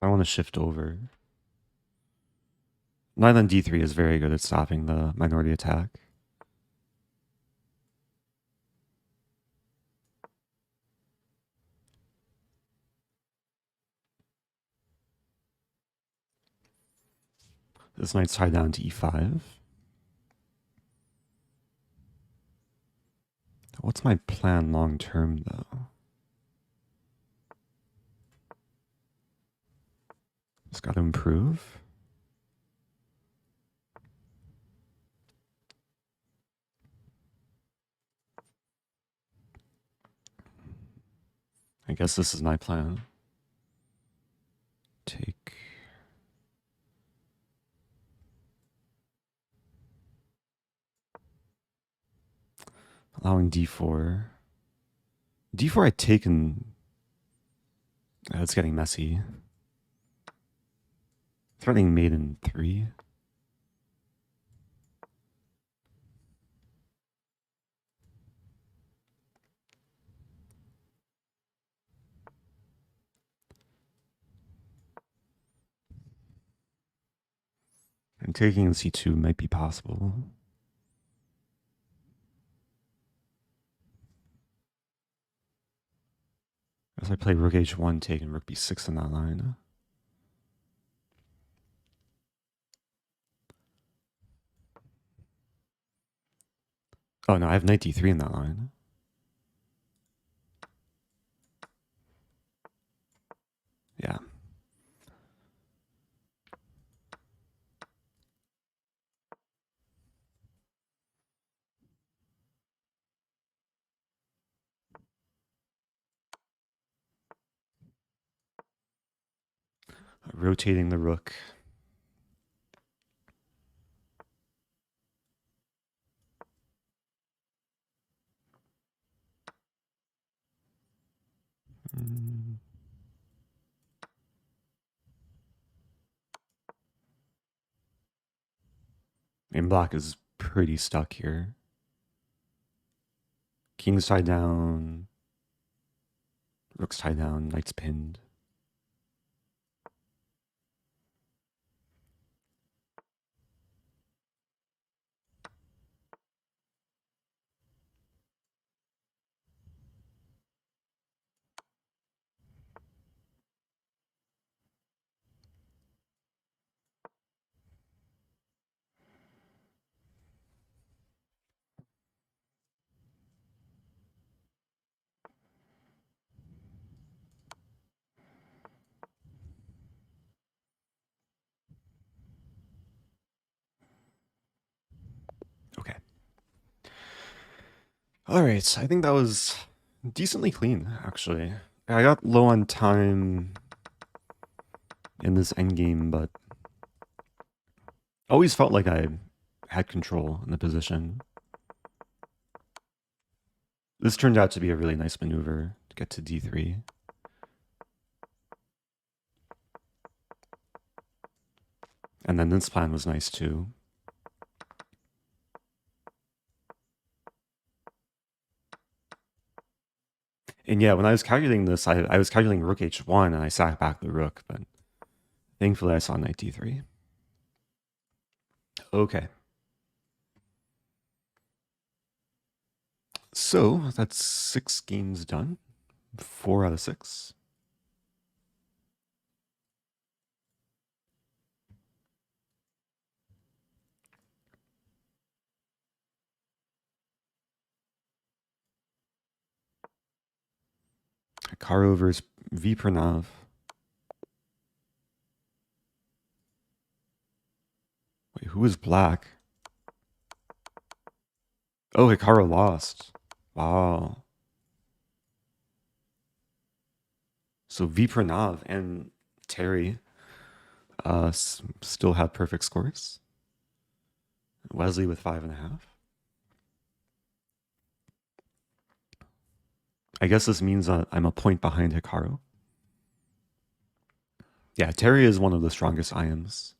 Speaker 1: I want to shift over. Knight on d3 is very good at stopping the minority attack. This knight's tied down to e5. What's my plan long term, though? Just got to improve. I guess this is my plan. Take. Allowing d4. d4 I taken. It's getting messy. Threatening mate in 3. And taking in c2 might be possible. As I play rook h1, taking rook b6 in that line. Oh no, I have knight d3 in that line. Yeah. Rotating the rook. And black is pretty stuck here. King's tied down. Rook's tied down. Knight's pinned. Okay. All right. I think that was decently clean, actually. I got low on time in this endgame, but always felt like I had control in the position. This turned out to be a really nice maneuver to get to d3. And then this plan was nice too. And yeah, when I was calculating this, I was calculating rook h1 and I sacked back the rook, but thankfully I saw knight d3. Okay. So that's 6 games done. 4 out of 6. Hikaru versus V Pranav. Wait, who is black? Oh, Hikaru lost. Wow. So V Pranav and Terry still have perfect scores. Wesley with 5.5. I guess this means I'm a point behind Hikaru. Yeah, Terry is one of the strongest IMs.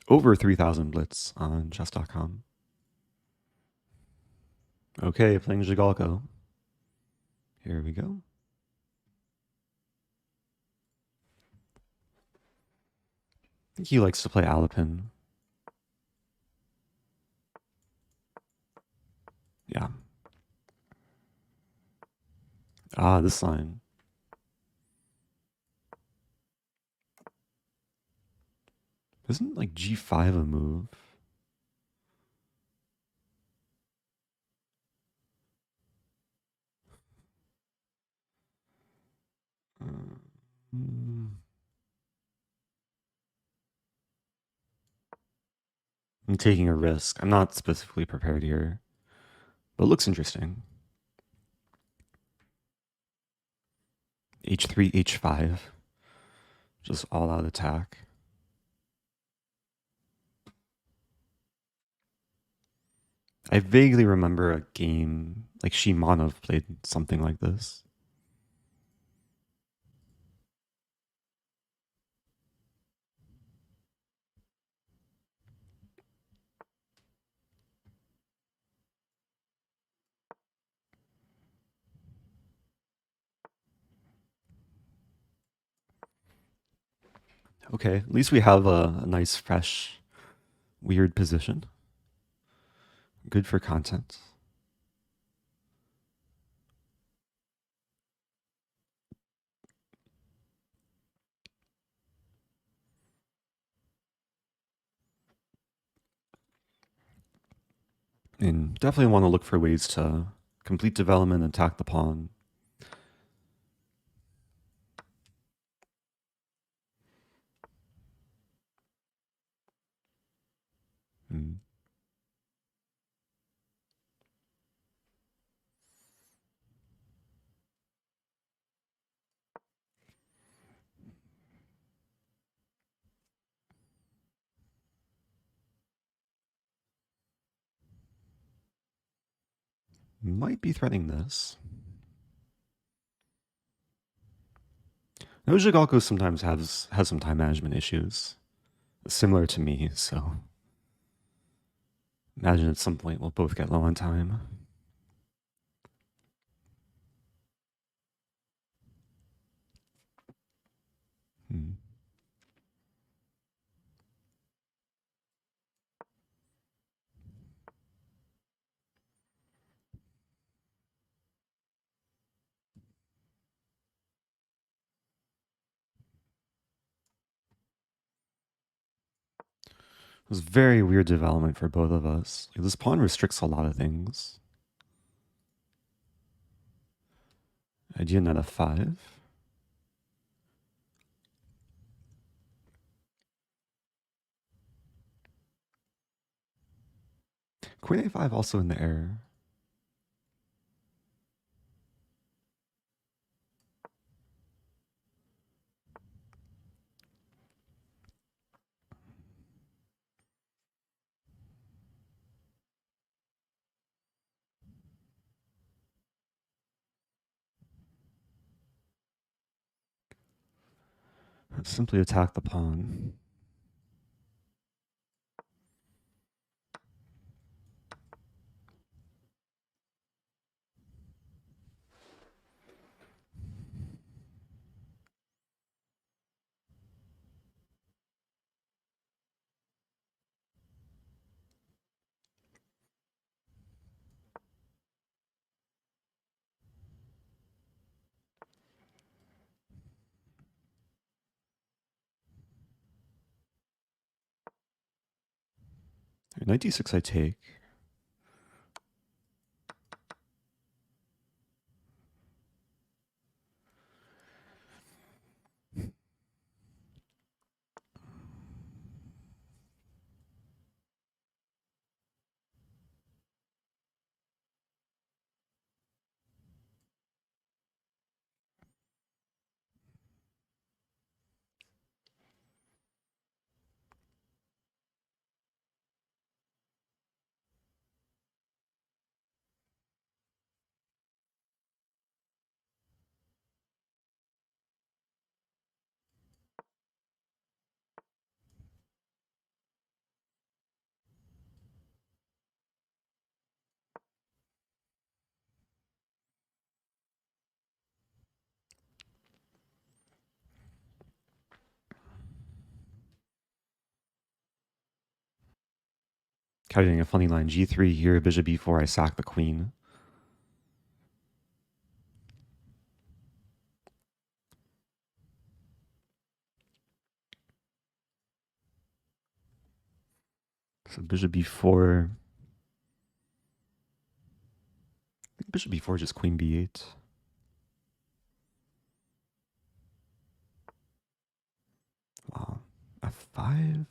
Speaker 1: Over 3,000 blitz on chess.com. Okay, playing Zhigalko. Here we go. I think he likes to play Alapin. Yeah. Ah, this line. Isn't like G5 a move? I'm taking a risk. I'm not specifically prepared here, but it looks interesting. H3, H5. Just all out attack. I vaguely remember a game like Taimonov played something like this. Okay, at least we have a nice, fresh, weird position. Good for content. And definitely want to look for ways to complete development and attack the pawn. Mm. Might be threatening this. No, Zhigalko sometimes has some time management issues, similar to me, so imagine at some point we'll both get low on time. Hmm. It was very weird development for both of us. Like, this pawn restricts a lot of things. Idea knight f5. Queen a5 also in the air. Simply attack the pawn. Knight d6 I take. Carrying a funny line. G3 here, bishop b4, I sack the queen. So bishop b4. I think bishop b4 just queen b8. Wow. f5.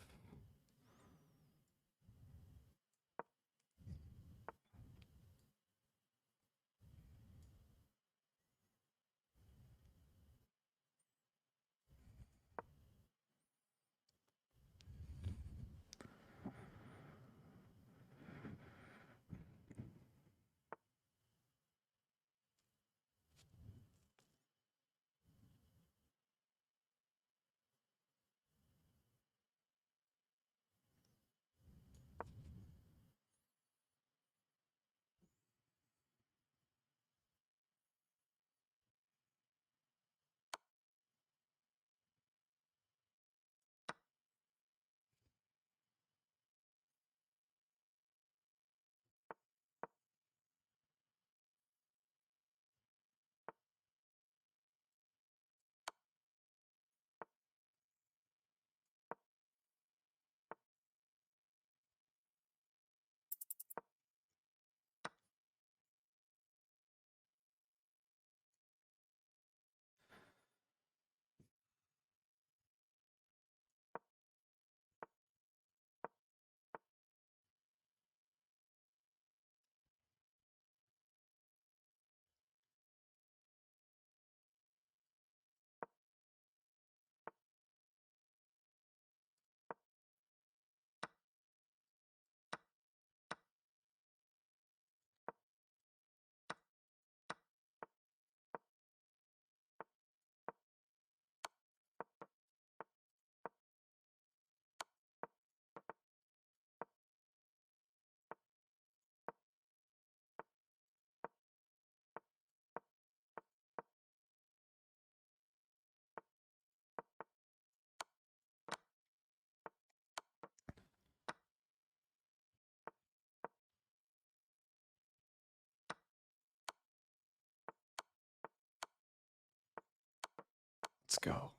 Speaker 1: Let's go.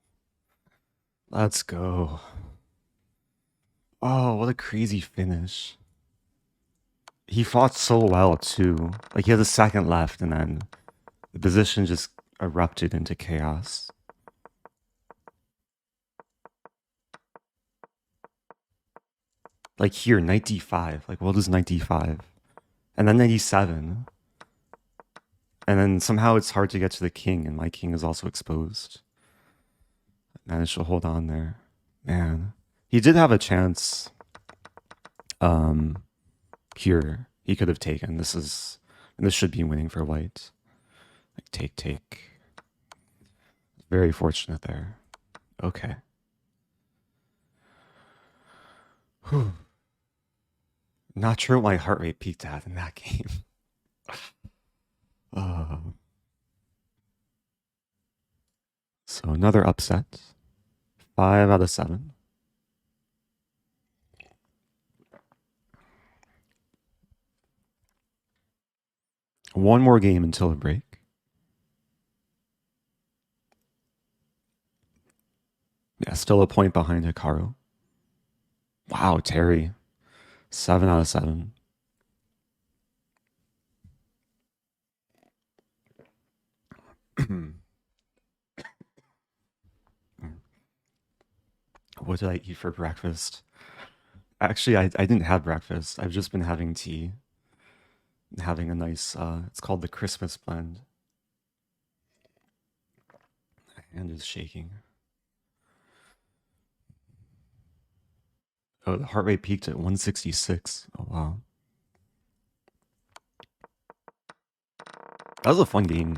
Speaker 1: Let's go. Oh, what a crazy finish. He fought so well, too. Like, he had a second left, and then the position just erupted into chaos. Like, here, knight d5. Like, what is knight d5? And then knight e7. And then somehow it's hard to get to the king, and my king is also exposed. Managed to hold on there. Man. He did have a chance here. He could have taken. This should be winning for white. Like, take. Very fortunate there. Okay. Whew. Not sure what my heart rate peaked at in that game. So another upset. 5 out of 7. One more game until the break. Yeah, still a point behind Hikaru. Wow, Terry. 7 out of 7. What did I eat for breakfast? Actually, I didn't have breakfast. I've just been having tea. Having a nice, it's called the Christmas blend. My hand is shaking. Oh, the heart rate peaked at 166. Oh, wow. That was a fun game.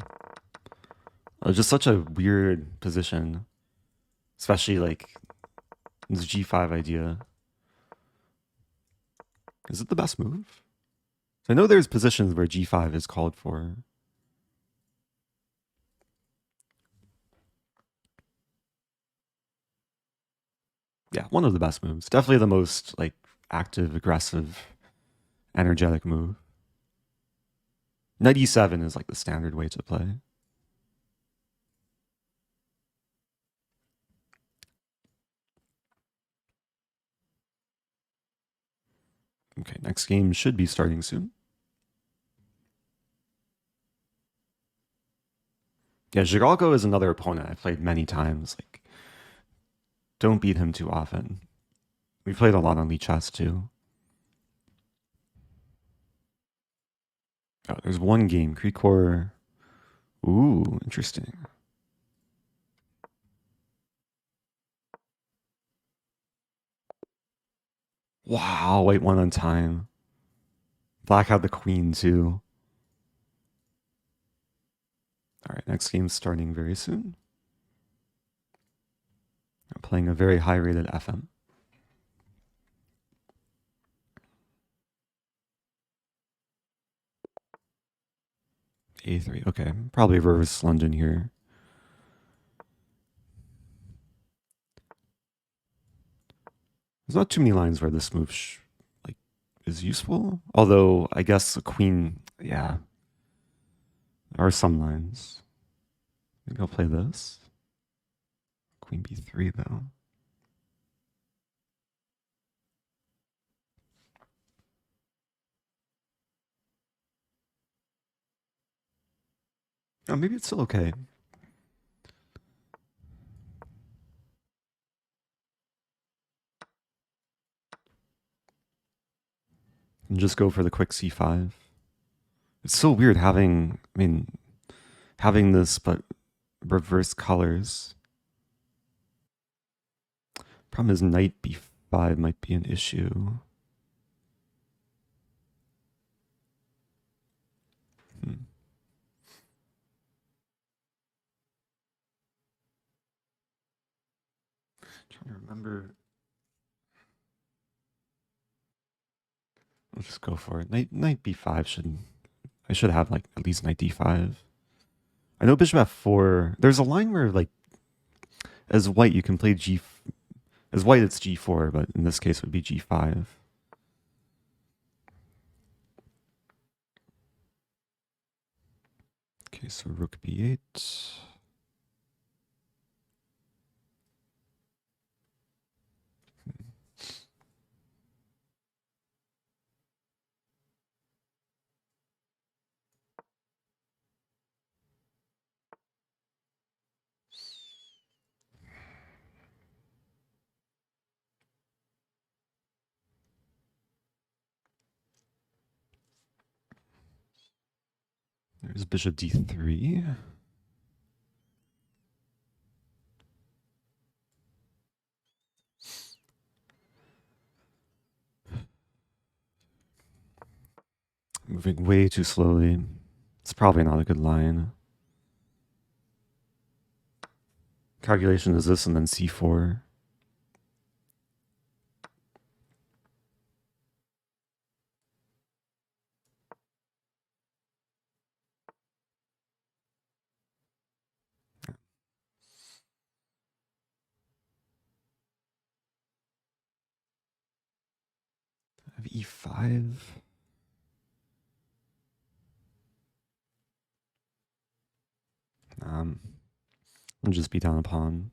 Speaker 1: It was just such a weird position. Especially like this G5 idea. Is it the best move? So I know there's positions where G5 is called for. Yeah, one of the best moves. Definitely the most like active, aggressive, energetic move. Knight E7 is like the standard way to play. Okay, next game should be starting soon. Yeah, Zhigalko is another opponent I've played many times. Like, don't beat him too often. We played a lot on Lichess too. Oh, there's one game, Krikor. Ooh, interesting. Wow, white won on time. Black had the queen too. All right, next game's starting very soon. I'm playing a very high rated FM. A3, okay. Probably reverse London here. There's not too many lines where this move like is useful. Although I guess a queen, yeah, there are some lines. I think I'll play this. Queen B3 though. Oh, maybe it's still okay. And just go for the quick C5. It's so weird having, having this, but reverse colors. Problem is knight B5 might be an issue. Trying to remember. Let's just go for it. Knight B5 should. I should have like at least knight D5. I know bishop F4. There's a line where like, as white you can play G. As white it's G4, but in this case it would be G5. Okay, so rook B8. There's bishop D3. Moving way too slowly. It's probably not a good line. Calculation is this and then C4. I have E5. I'll just be down a pawn.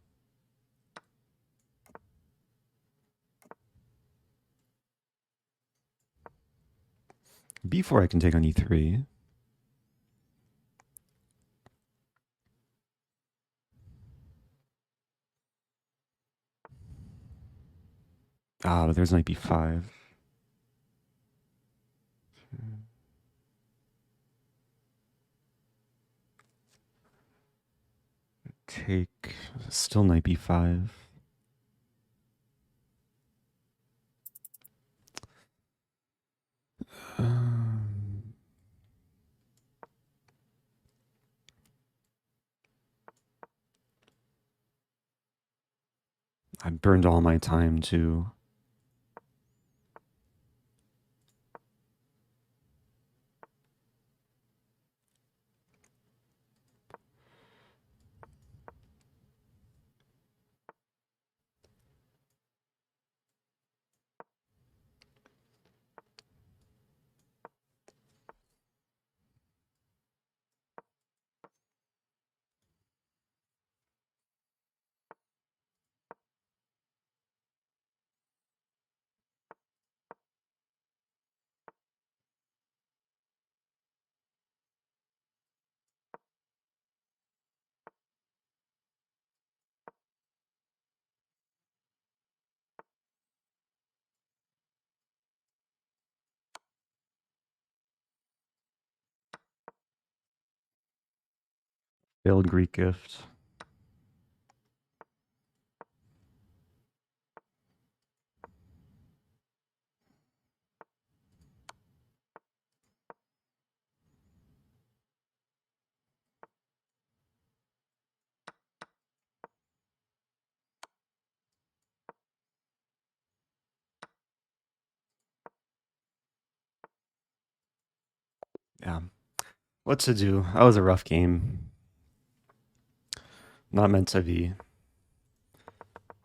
Speaker 1: b4 I can take on e3. Ah, but there's knight b5. Take, still knight b5. I burned all my time too. Failed Greek gift. Yeah. What to do? That was a rough game. Not meant to be.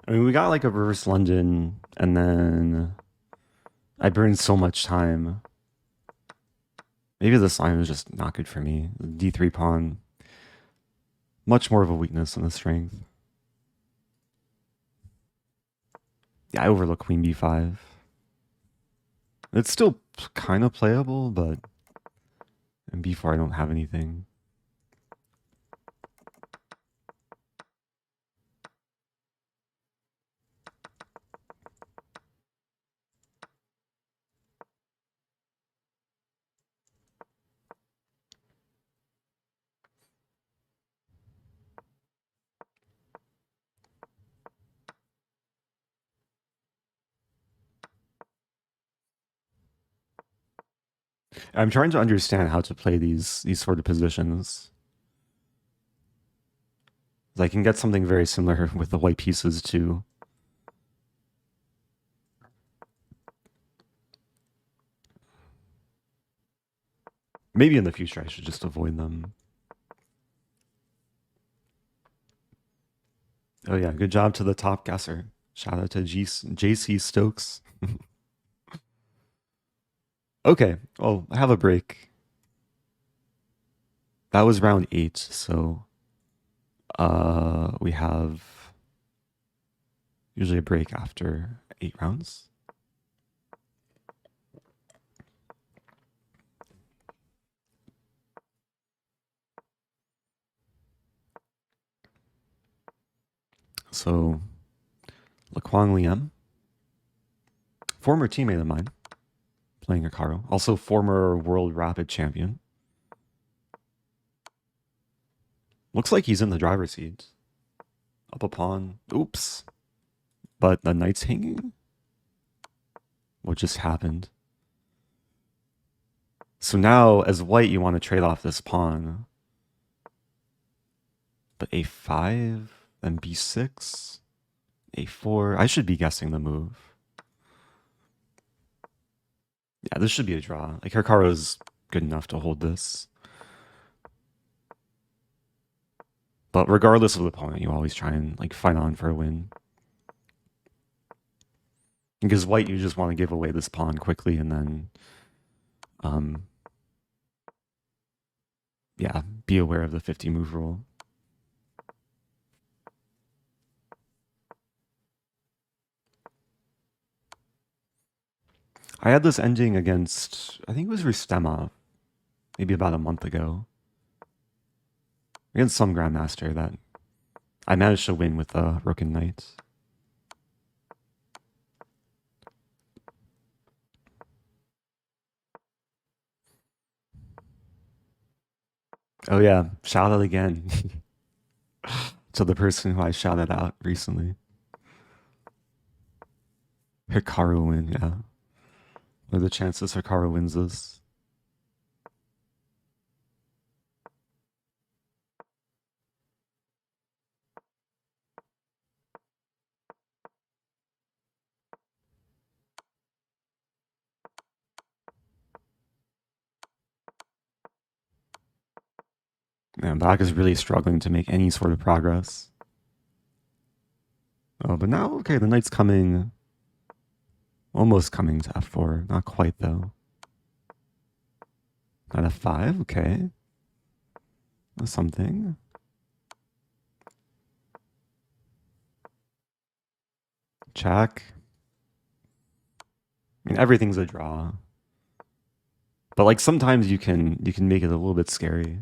Speaker 1: I mean, we got like a reverse London, and then I burned so much time. Maybe this line was just not good for me. D3 pawn, much more of a weakness than a strength. Yeah, I overlook queen b5. It's still kind of playable, but in b4 I don't have anything. I'm trying to understand how to play these sort of positions. I can get something very similar with the white pieces too. Maybe in the future I should just avoid them. Oh yeah, good job to the top guesser. Shout out to JC Stokes. Okay, well, I have a break. That was round 8, so we have usually a break after 8 rounds. So, Laquang Liam, former teammate of mine, playing Hikaru, also former World Rapid champion. Looks like he's in the driver's seat. Up a pawn. Oops. But the knight's hanging? What just happened? So now, as white, you want to trade off this pawn. But a5, then b6, a4. I should be guessing the move. Yeah, this should be a draw. Like, Hikaru's good enough to hold this. But regardless of the opponent, you always try and like fight on for a win. Because white, you just want to give away this pawn quickly and then, yeah, be aware of the 50 move rule. I had this ending against, I think it was Rustemov, maybe about a month ago. Against some Grandmaster that I managed to win with the Rook and Knight. Oh yeah, shout out again to the person who I shouted out recently. Hikaru win, yeah. What are the chances Hikaru wins this? Man, Black is really struggling to make any sort of progress. Oh, but now, okay, the knight's coming, almost coming to f4. Not quite, though. Knight f5, okay. That's something. Check. I mean, everything's a draw. But like sometimes you can make it a little bit scary.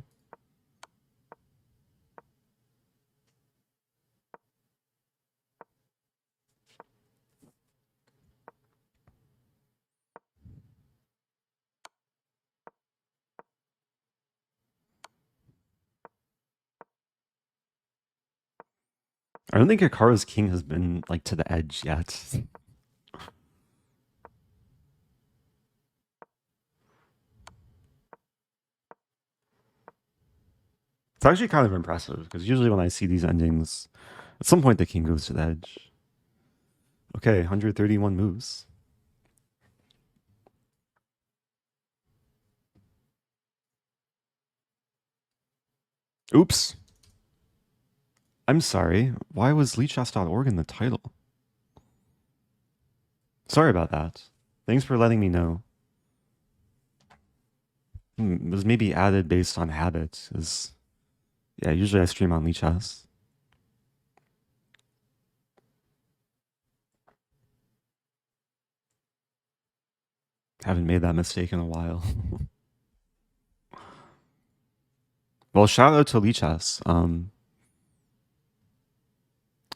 Speaker 1: I don't think Hikaru's king has been like to the edge yet. It's actually kind of impressive because usually when I see these endings, at some point the king goes to the edge. Okay, 131 moves. Oops. I'm sorry. Why was Lichess.org in the title? Sorry about that. Thanks for letting me know. It was maybe added based on habit. Yeah, usually I stream on Lichess. Haven't made that mistake in a while. Well, shout out to Lichess.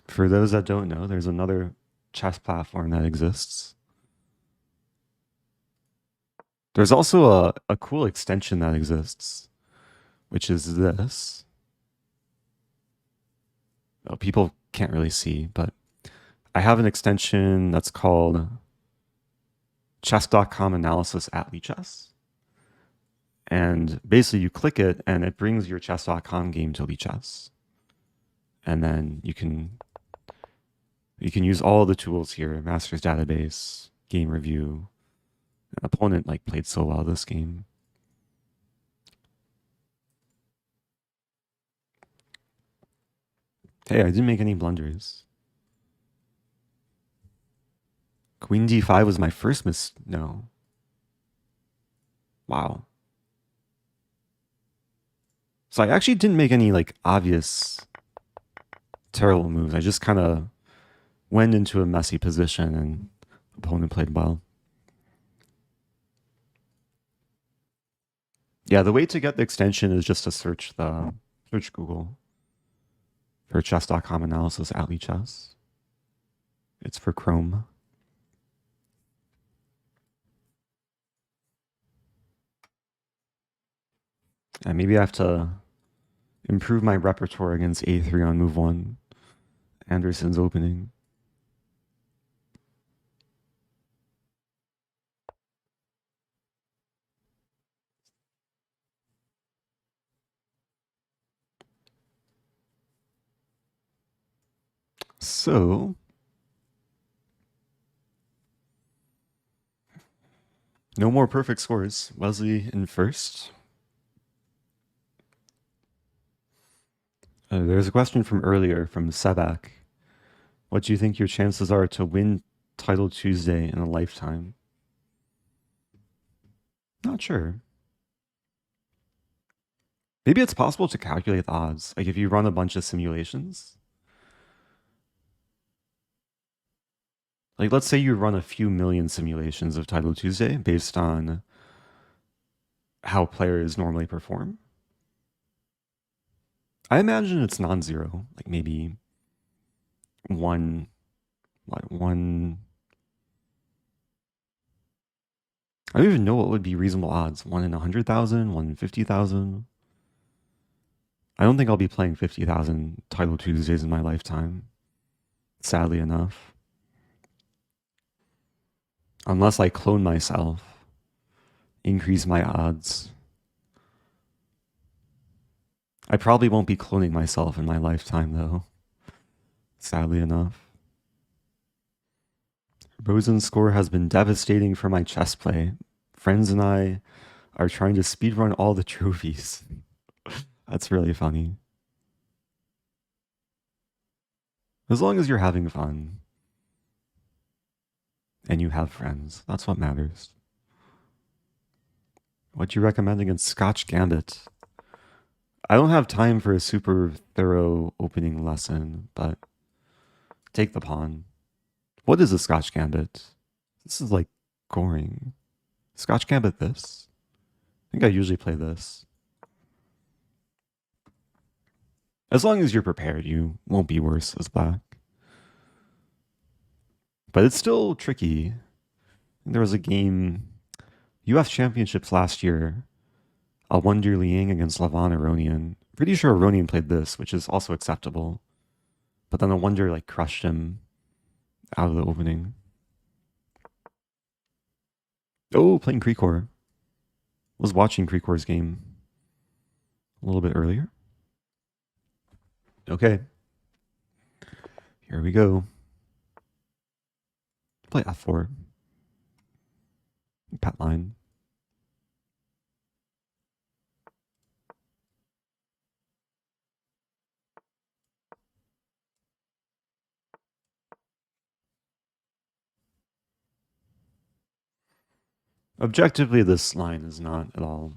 Speaker 1: For those that don't know, there's another chess platform that exists. There's also a cool extension that exists, which is this. Oh, people can't really see, but I have an extension that's called chess.com analysis at Lichess. And basically you click it and it brings your chess.com game to Lichess. And then you can use all the tools here, master's database, game review. An opponent like played so well this game. Hey, I didn't make any blunders. Queen d5 was my first no. Wow. So I actually didn't make any like obvious terrible moves. I just kind of went into a messy position and opponent played well. Yeah, the way to get the extension is just to search Google for chess.com analysis at Lichess. It's for Chrome. And maybe I have to improve my repertoire against a3 on move 1. Anderssen's Opening. So, no more perfect scores. Wesley in first. There's a question from earlier from Sebak. What do you think your chances are to win Title Tuesday in a lifetime? Not sure. Maybe it's possible to calculate the odds. Like if you run a bunch of simulations. Like, let's say you run a few million simulations of Title Tuesday based on how players normally perform. I imagine it's non-zero, like maybe one, what, one. I don't even know what would be reasonable odds. 1 in 100,000, 1 in 50,000. I don't think I'll be playing 50,000 Title Tuesdays in my lifetime, sadly enough. Unless I clone myself, increase my odds. I probably won't be cloning myself in my lifetime, though, sadly enough. Rosen's score has been devastating for my chess play. Friends and I are trying to speedrun all the trophies. That's really funny. As long as you're having fun and you have friends, that's what matters. What do you recommend against Scotch Gambit? I don't have time for a super thorough opening lesson, but take the pawn. What is a Scotch Gambit? This is like goring. Scotch Gambit this? I think I usually play this. As long as you're prepared, you won't be worse as black. But it's still tricky. There was a game, UF Championships last year, a Wonder Liang against Levon Aronian. Pretty sure Aronian played this, which is also acceptable. But then a Wonder like crushed him out of the opening. Oh, playing Krikor. Was watching Krikor's game a little bit earlier. Okay. Here we go. Play F4. Pat line. Objectively, this line is not at all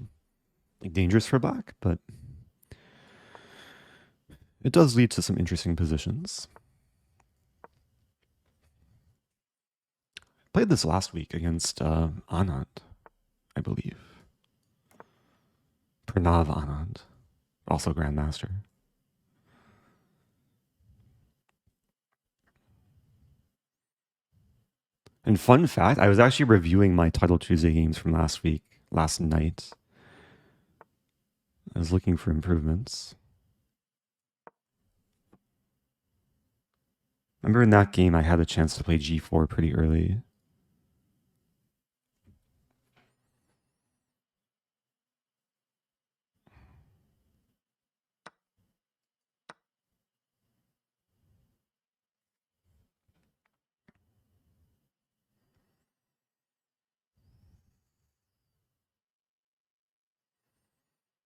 Speaker 1: like dangerous for black, but it does lead to some interesting positions. Played this last week against Anand, I believe. Pranav Anand, also Grandmaster. And fun fact, I was actually reviewing my Title Tuesday games from last week, last night. I was looking for improvements. Remember in that game, I had a chance to play G4 pretty early.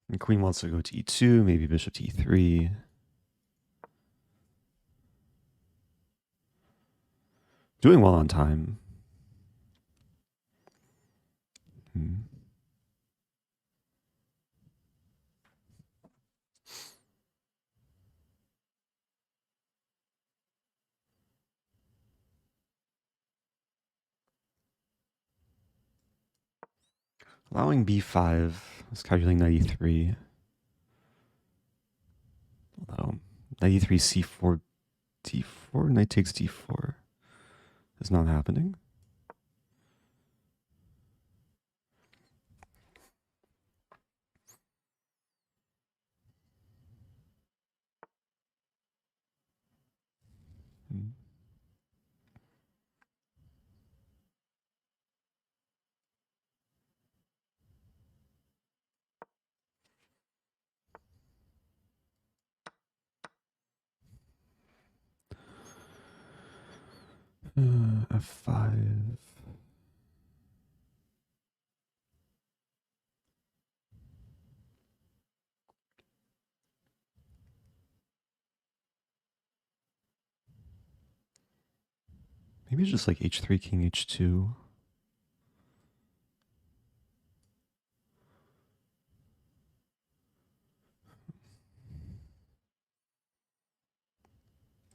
Speaker 1: And Queen wants to go to E2, maybe Bishop to E3. Doing well on time. Hmm. Allowing B5. I was calculating knight E3. Although knight E3, C4, D4, knight takes D4 is not happening. Hmm. F5. Maybe it's just like H3, King H2.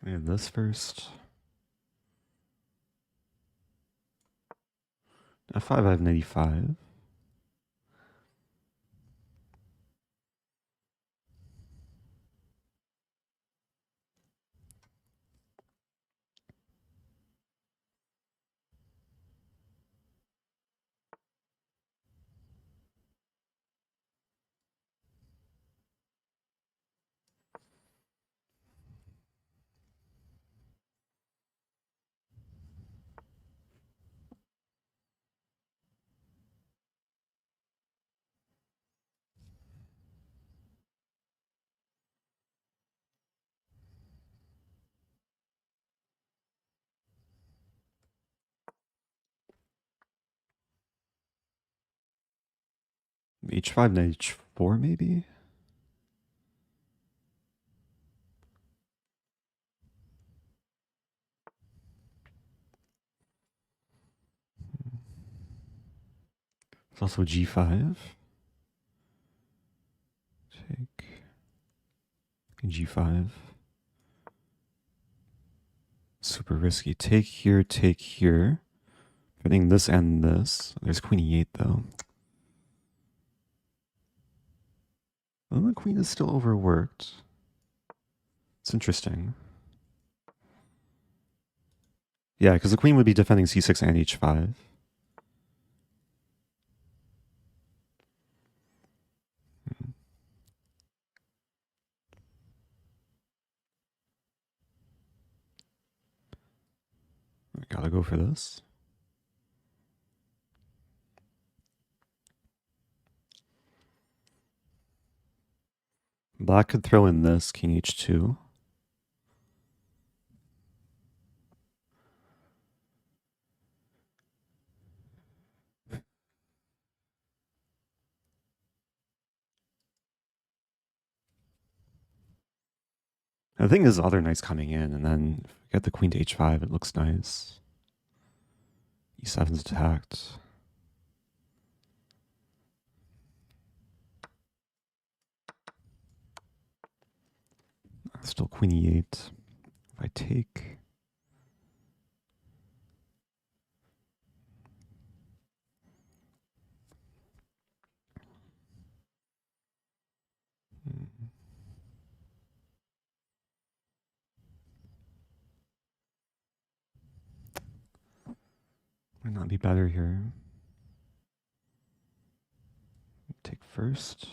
Speaker 1: We have this first. F5, I have knight e5. H5, knight h4, maybe? It's also g5. Take g5. Super risky. Take here, take here. Getting this and this. There's queen e8 though. Well, the queen is still overworked. It's interesting. Yeah, because the queen would be defending c6 and h5. I gotta go for this. Black could throw in this, king h2. The thing is, other knights coming in, and then if we get the queen to h5, it looks nice. e7's attacked. Still queen e8. If I take... Might not be better here. Take first.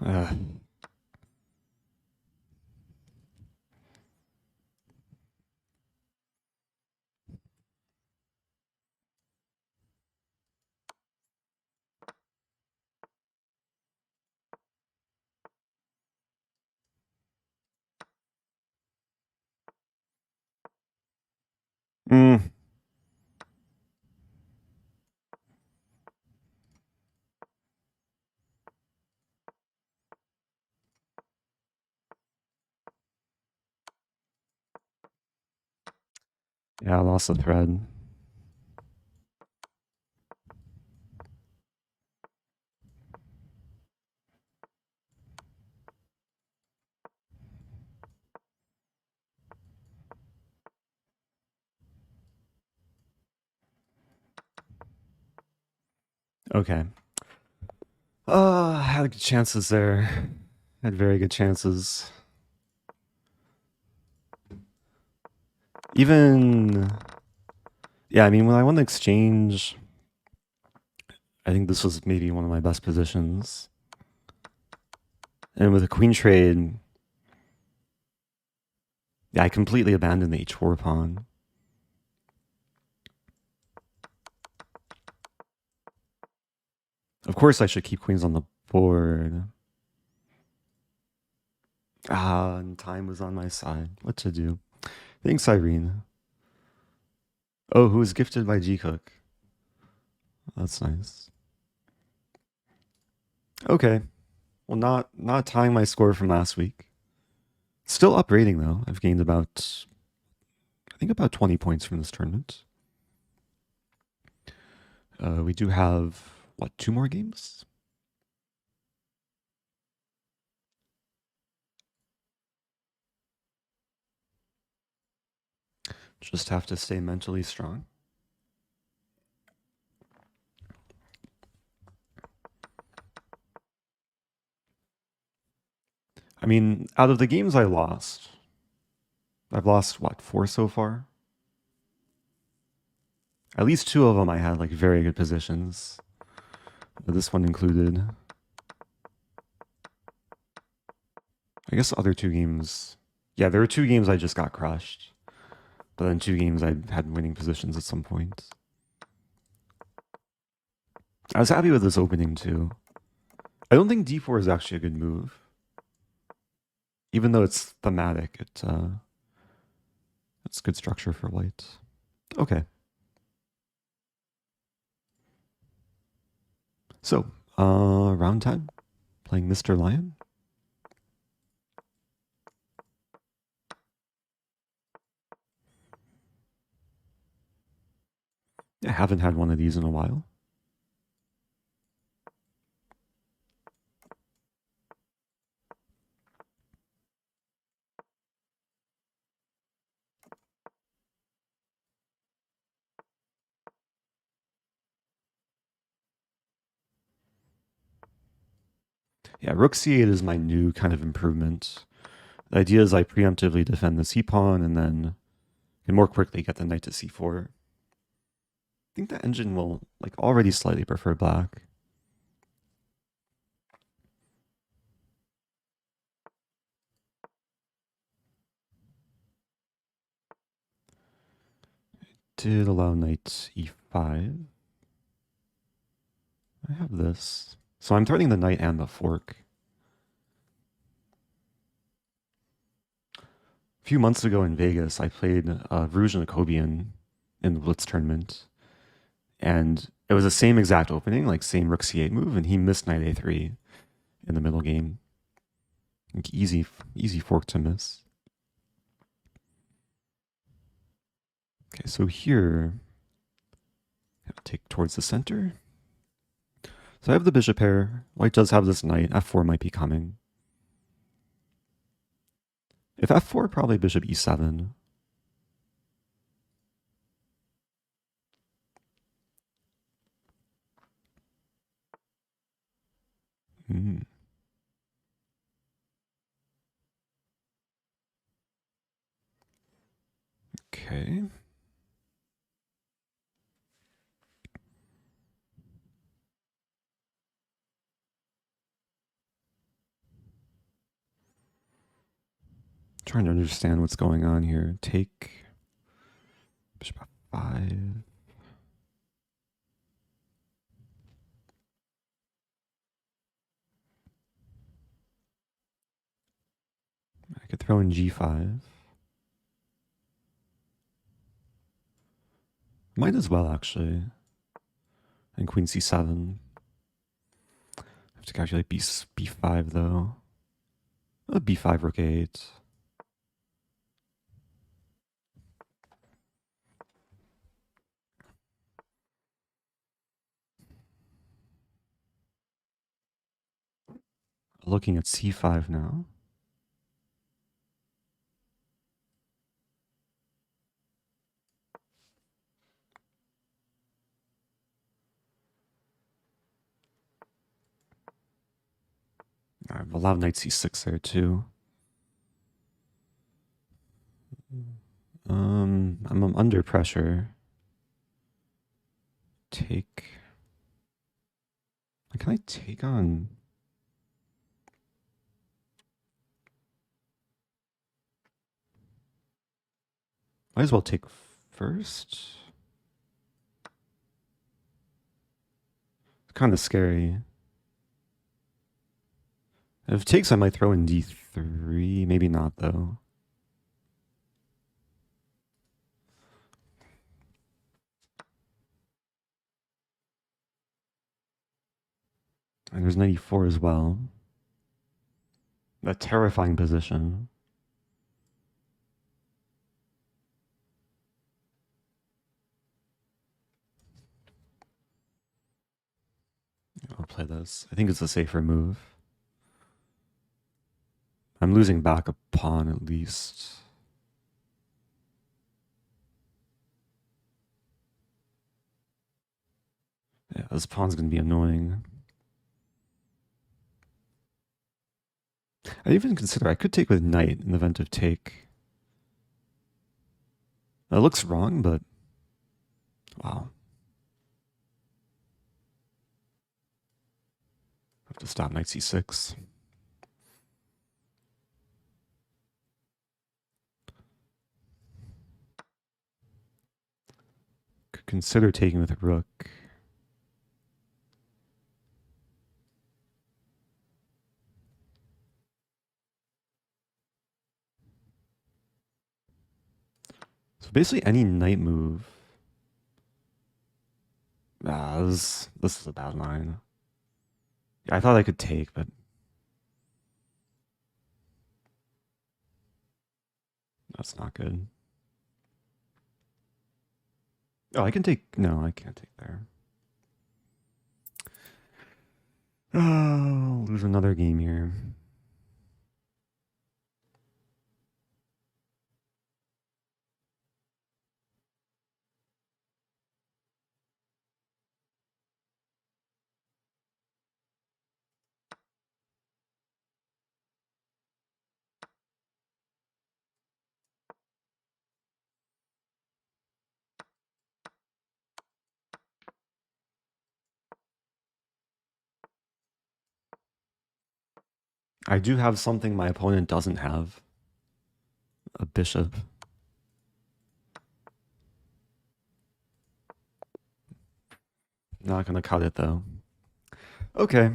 Speaker 1: Uh, mm. Yeah, I lost the thread. Okay. I had good chances there. Had very good chances. Even... Yeah, I mean, when I won the exchange, I think this was maybe one of my best positions. And with a queen trade, yeah, I completely abandoned the h4 pawn. Of course, I should keep queens on the board. Ah, and time was on my side. What to do? Thanks, Irene. Oh, who was gifted by G-Cook. That's nice. Okay. Well, not tying my score from last week. Still up rating, though. I've gained about, I think about 20 points from this tournament. We do have, what, 2 more games? Just have to stay mentally strong. I mean, out of the games I lost, I've lost, what, 4 so far? At least 2 of them I had, like, very good positions. But this one included. I guess the other 2 games... Yeah, there were 2 games I just got crushed. But then 2 games I had winning positions at some point. I was happy with this opening, too. I don't think d4 is actually a good move. Even though it's thematic, it's good structure for white. Okay. So, round time. Playing Mr. Lion. I haven't had one of these in a while. Yeah, rook c8 is my new kind of improvement. The idea is I preemptively defend the c-pawn and then can more quickly get the knight to c4. I think the engine will like already slightly prefer black. Did allow knight e5. I have this. So I'm threatening the knight and the fork. A few months ago in Vegas, I played Rouge and Jacobian in the Blitz tournament. And it was the same exact opening, like same rook c8 move, and he missed knight a3 in the middle game. Like easy fork to miss. Okay, so here, I'll take towards the center. So I have the bishop pair. White does have this knight. f4 might be coming. If f4, probably bishop e7. Okay. Trying to understand what's going on here. Take bishop f5. I could throw in g5. Might as well, actually. And queen c7. I have to calculate b5, though. b5, rook 8. Looking at c5 now. I've allowed knight c6 there, too. I'm under pressure. Take. Can I take on? Might as well take first. It's kind of scary. If it takes, I might throw in d3. Maybe not, though. And there's knight e4 as well. A terrifying position. I'll play this. I think it's a safer move. I'm losing back a pawn at least. Yeah, this pawn's going to be annoying. I even consider I could take with knight in the event of take. That looks wrong, but wow. I have to stop knight c6. Could consider taking with a rook. So basically any knight move. This is a bad line. Yeah, I thought I could take, but that's not good. Oh, I can take... No, I can't take there. Oh, I'll lose another game here. I do have something my opponent doesn't have. A bishop. Not gonna cut it though. Okay.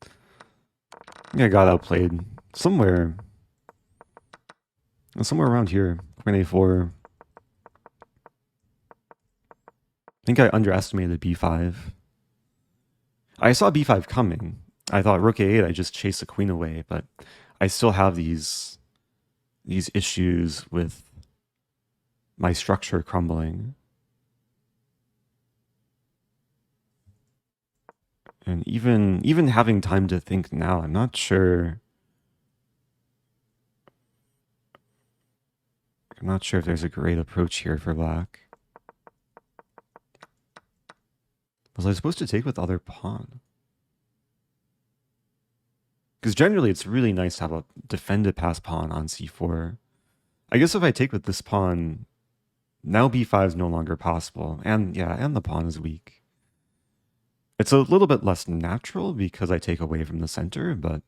Speaker 1: I think I got outplayed. Somewhere around here. Queen a4. I think I underestimated b5. I saw b5 coming. I thought rook a8, I just chase the queen away, but I still have these issues with my structure crumbling. And even having time to think now, I'm not sure. I'm not sure if there's a great approach here for black. Was I supposed to take with other pawn? Because generally it's really nice to have a defended pass pawn on c4. I guess if I take with this pawn, now b5 is no longer possible. And yeah, and the pawn is weak. It's a little bit less natural because I take away from the center, but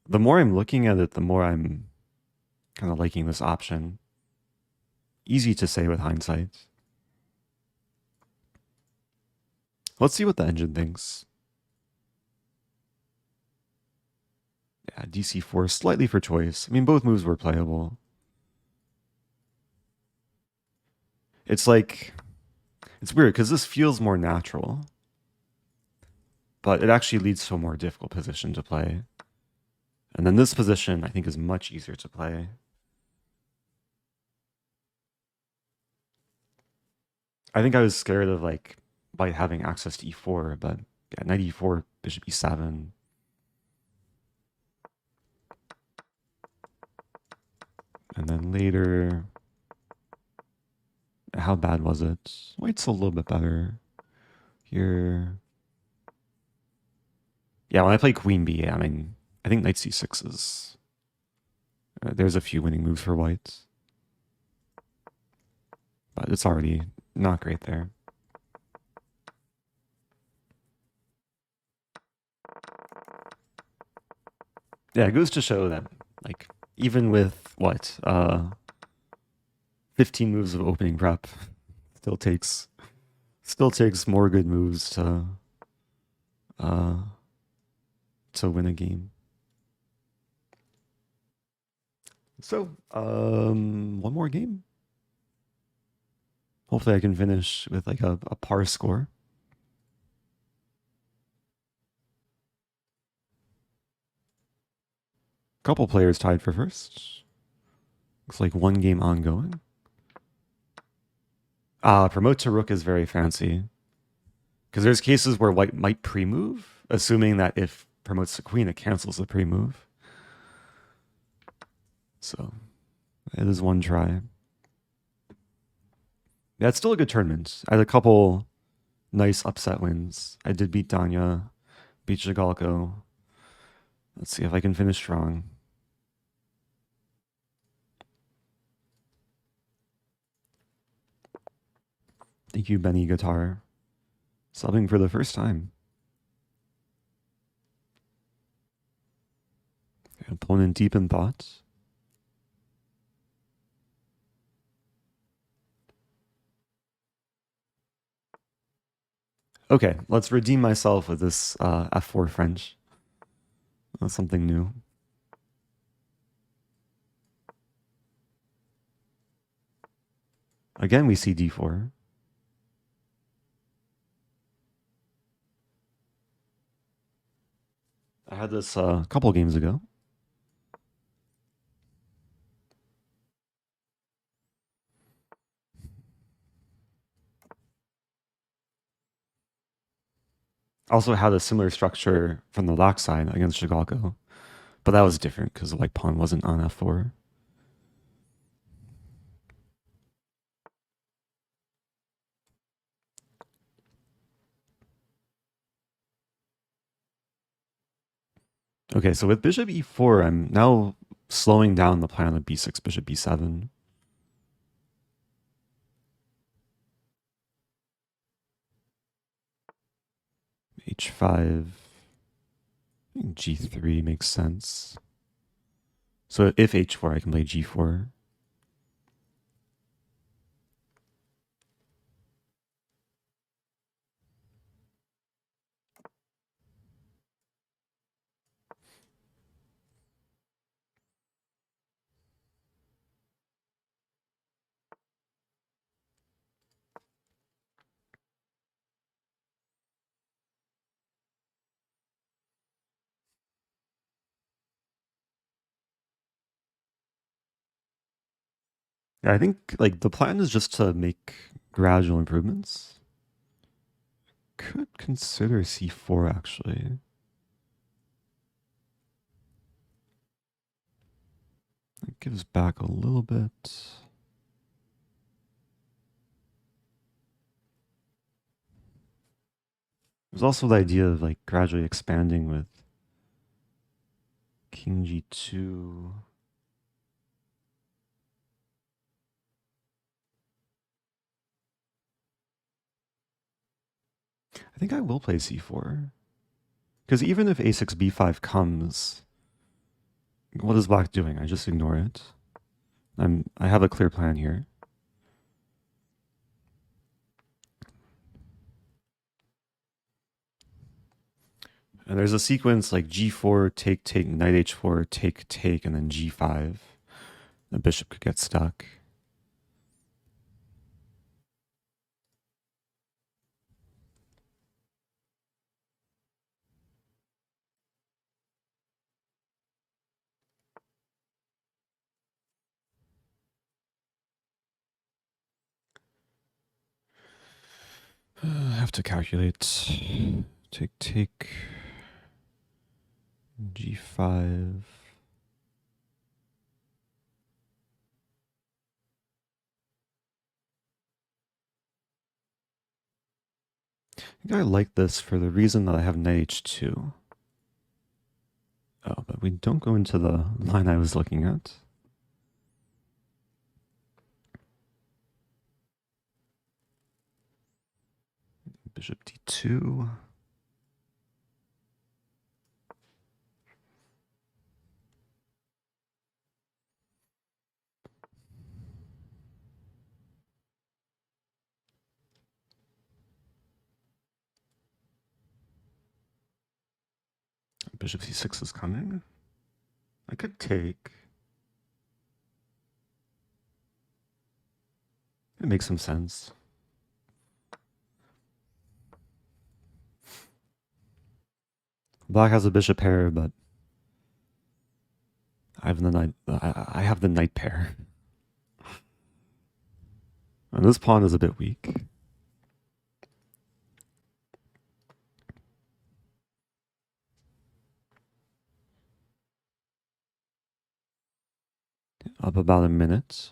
Speaker 1: the more I'm looking at it, the more I'm kind of liking this option. Easy to say with hindsight. Let's see what the engine thinks. Yeah, dc4 slightly for choice. I mean, both moves were playable. It's like, it's weird because this feels more natural, but it actually leads to a more difficult position to play. And then this position, I think, is much easier to play. I think I was scared of like by having access to e4, but yeah, knight e4, bishop e7. And then later, how bad was it? White's a little bit better here. Yeah, when I play queen b, I mean, I think knight c6 is... there's a few winning moves for white. But it's already not great there. Yeah, it goes to show that, like, even with what? 15 moves of opening prep. Still takes more good moves uh to win a game. So, one more game. Hopefully I can finish with like a par score. Couple players tied for first. Looks like one game ongoing. Promote to rook is very fancy. Because there's cases where white might pre-move, assuming that if promotes to queen, it cancels the pre-move. So, it is one try. Yeah, it's still a good tournament. I had a couple nice upset wins. I did beat Danya, beat Zhigalko. Let's see if I can finish strong. Thank you, Benny Guitar. Subbing for the first time. Opponent deep in thought. Okay, let's redeem myself with this F4 French. That's something new. Again, we see D4. I had this a couple games ago. Also had a similar structure from the black side against Zhigalko, but that was different because the white pawn wasn't on F4. Okay, so with bishop e4, I'm now slowing down the plan of b6, bishop b7. h5, g3 makes sense. So if h4, I can play g4. Yeah, I think like the plan is just to make gradual improvements. Could consider c4 actually. It gives back a little bit. There's also the idea of like gradually expanding with king g2. I think I will play c4. Because even if a6 b5 comes, what is black doing? I just ignore it. I have a clear plan here. And there's a sequence like g4, take, take, knight h4, take, take, and then g5. The bishop could get stuck. I have to calculate. Take, take, g5. I think I like this for the reason that I have knight h2. Oh, but we don't go into the line I was looking at. Bishop d2. Bishop c6 is coming. I could take. It makes some sense. Black has a bishop pair, but I have the knight. I have the knight pair, and this pawn is a bit weak. Up about a minute.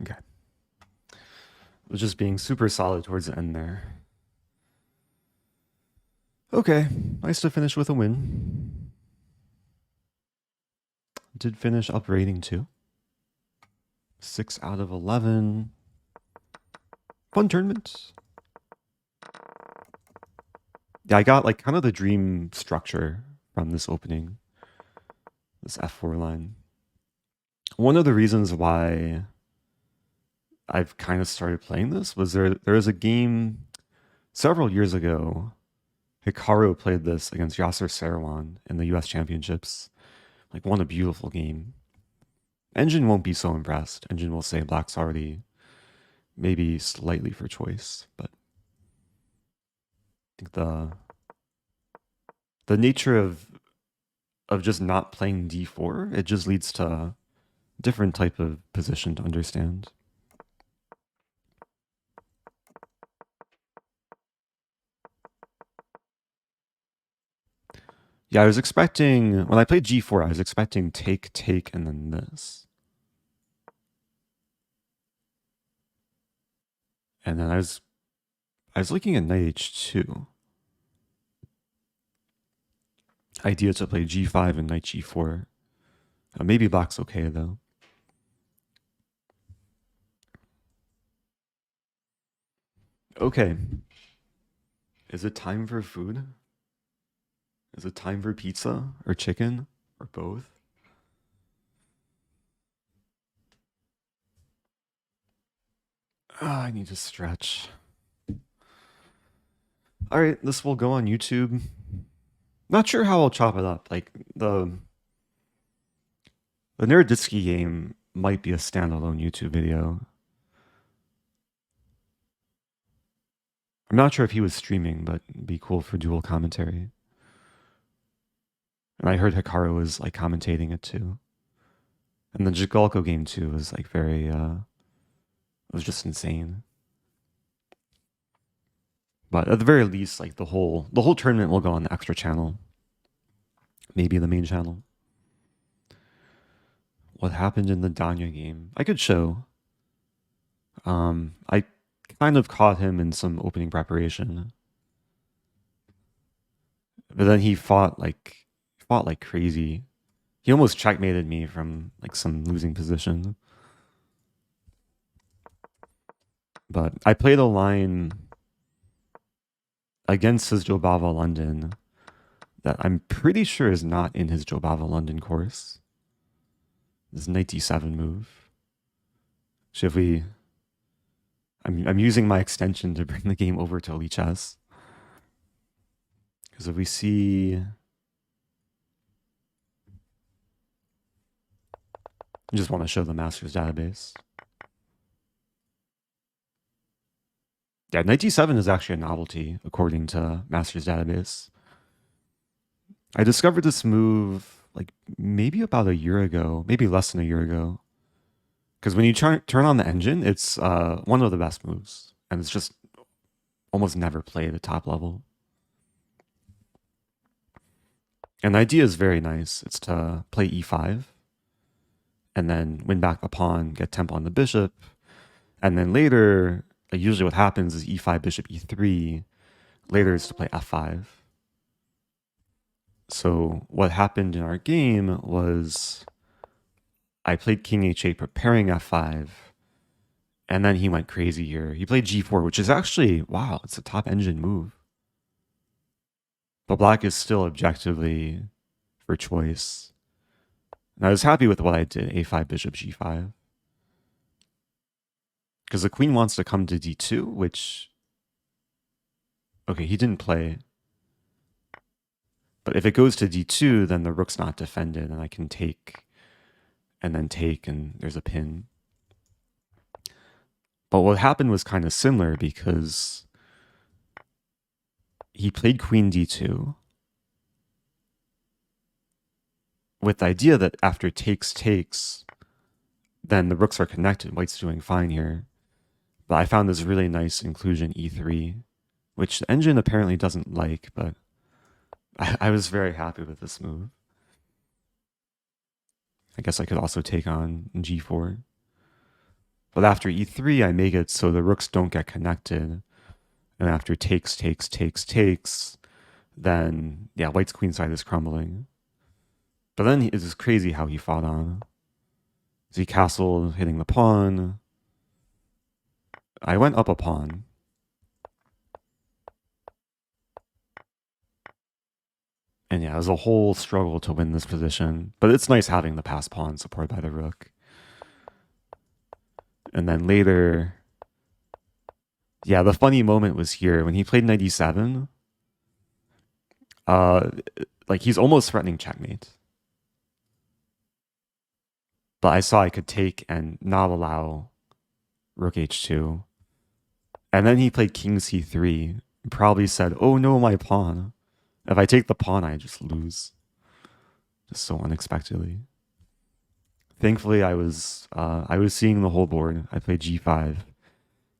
Speaker 1: Okay. Was just being super solid towards the end there. Okay, nice to finish with a win. Did finish up rating too. 6 out of 11. Fun tournament. Yeah, I got like kind of the dream structure from this opening. This F4 line. One of the reasons why I've kind of started playing this was there was a game several years ago. Hikaru played this against Yasser Seirawan in the US Championships. Like, won a beautiful game. Engine won't be so impressed. Engine will say black's already maybe slightly for choice, but I think the nature of just not playing d4, it just leads to a different type of position to understand. Yeah, I was expecting, when I played g4, I was expecting take, take, and then this. And then I was looking at knight h2. Idea to play g5 and knight g4. Maybe black's okay, though. Okay. Is it time for food? Is it time for pizza or chicken or both? I need to stretch. All right, this will go on YouTube. Not sure how I'll chop it up. Like the Naroditsky game might be a standalone YouTube video. I'm not sure if he was streaming, but it'd be cool for dual commentary. And I heard Hikaru was like commentating it too. And the Zhigalko game too was like very it was just insane. But at the very least, like the whole tournament will go on the extra channel. Maybe the main channel. What happened in the Danya game? I could show. I kind of caught him in some opening preparation. But then he fought like crazy. He almost checkmated me from like some losing position. But I played a line against his Jobava London that I'm pretty sure is not in his Jobava London course. This knight d7 move. So if we, I'm using my extension to bring the game over to Lichess. Because if we see, I just want to show the master's database. Yeah, knight d7 is actually a novelty according to master's database. I discovered this move like maybe about a year ago, maybe less than a year ago. Because when you turn on the engine, it's one of the best moves, and it's just almost never played at top level. And the idea is very nice. It's to play e5, and then win back the pawn, get tempo on the bishop, and then later, usually what happens is e5, bishop e3. Later is to play f5. So what happened in our game was I played king h8 preparing f5, and then he went crazy here. He played g4, which is actually, wow, it's a top engine move. But black is still objectively for choice. And I was happy with what I did, a5, bishop g5. Because the queen wants to come to d2, which... Okay, he didn't play. But if it goes to d2, then the rook's not defended, and I can take, and then take, and there's a pin. But what happened was kind of similar, because he played queen d2 with the idea that after takes, then the rooks are connected. White's doing fine here. But I found this really nice inclusion e3, which the engine apparently doesn't like, but I was very happy with this move. I guess I could also take on g4. But after e3, I make it so the rooks don't get connected. And after takes, then, yeah, white's queenside is crumbling. But then it's just crazy how he fought on. He castled, hitting the pawn. I went up a pawn. And yeah, it was a whole struggle to win this position. But it's nice having the passed pawn supported by the rook. And then later... Yeah, the funny moment was here. When he played knight e7, like he's almost threatening checkmate. But I saw I could take and not allow rook h2. And then he played king c3. Probably said, oh no, my pawn. If I take the pawn, I just lose. Just so unexpectedly. Thankfully, I was seeing the whole board. I played g5,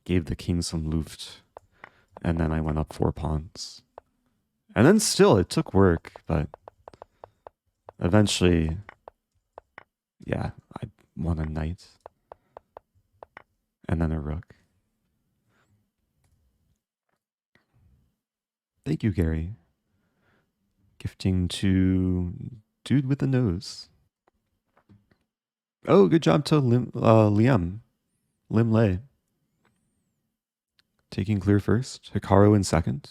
Speaker 1: gave the king some luft, and then I went up 4 pawns. And then still, it took work, but eventually, yeah, I won a knight. And then a rook. Thank you, Gary. Gifting to Dude with the Nose. Oh, good job to Liam. Lim Lei. Taking clear first. Hikaru in second.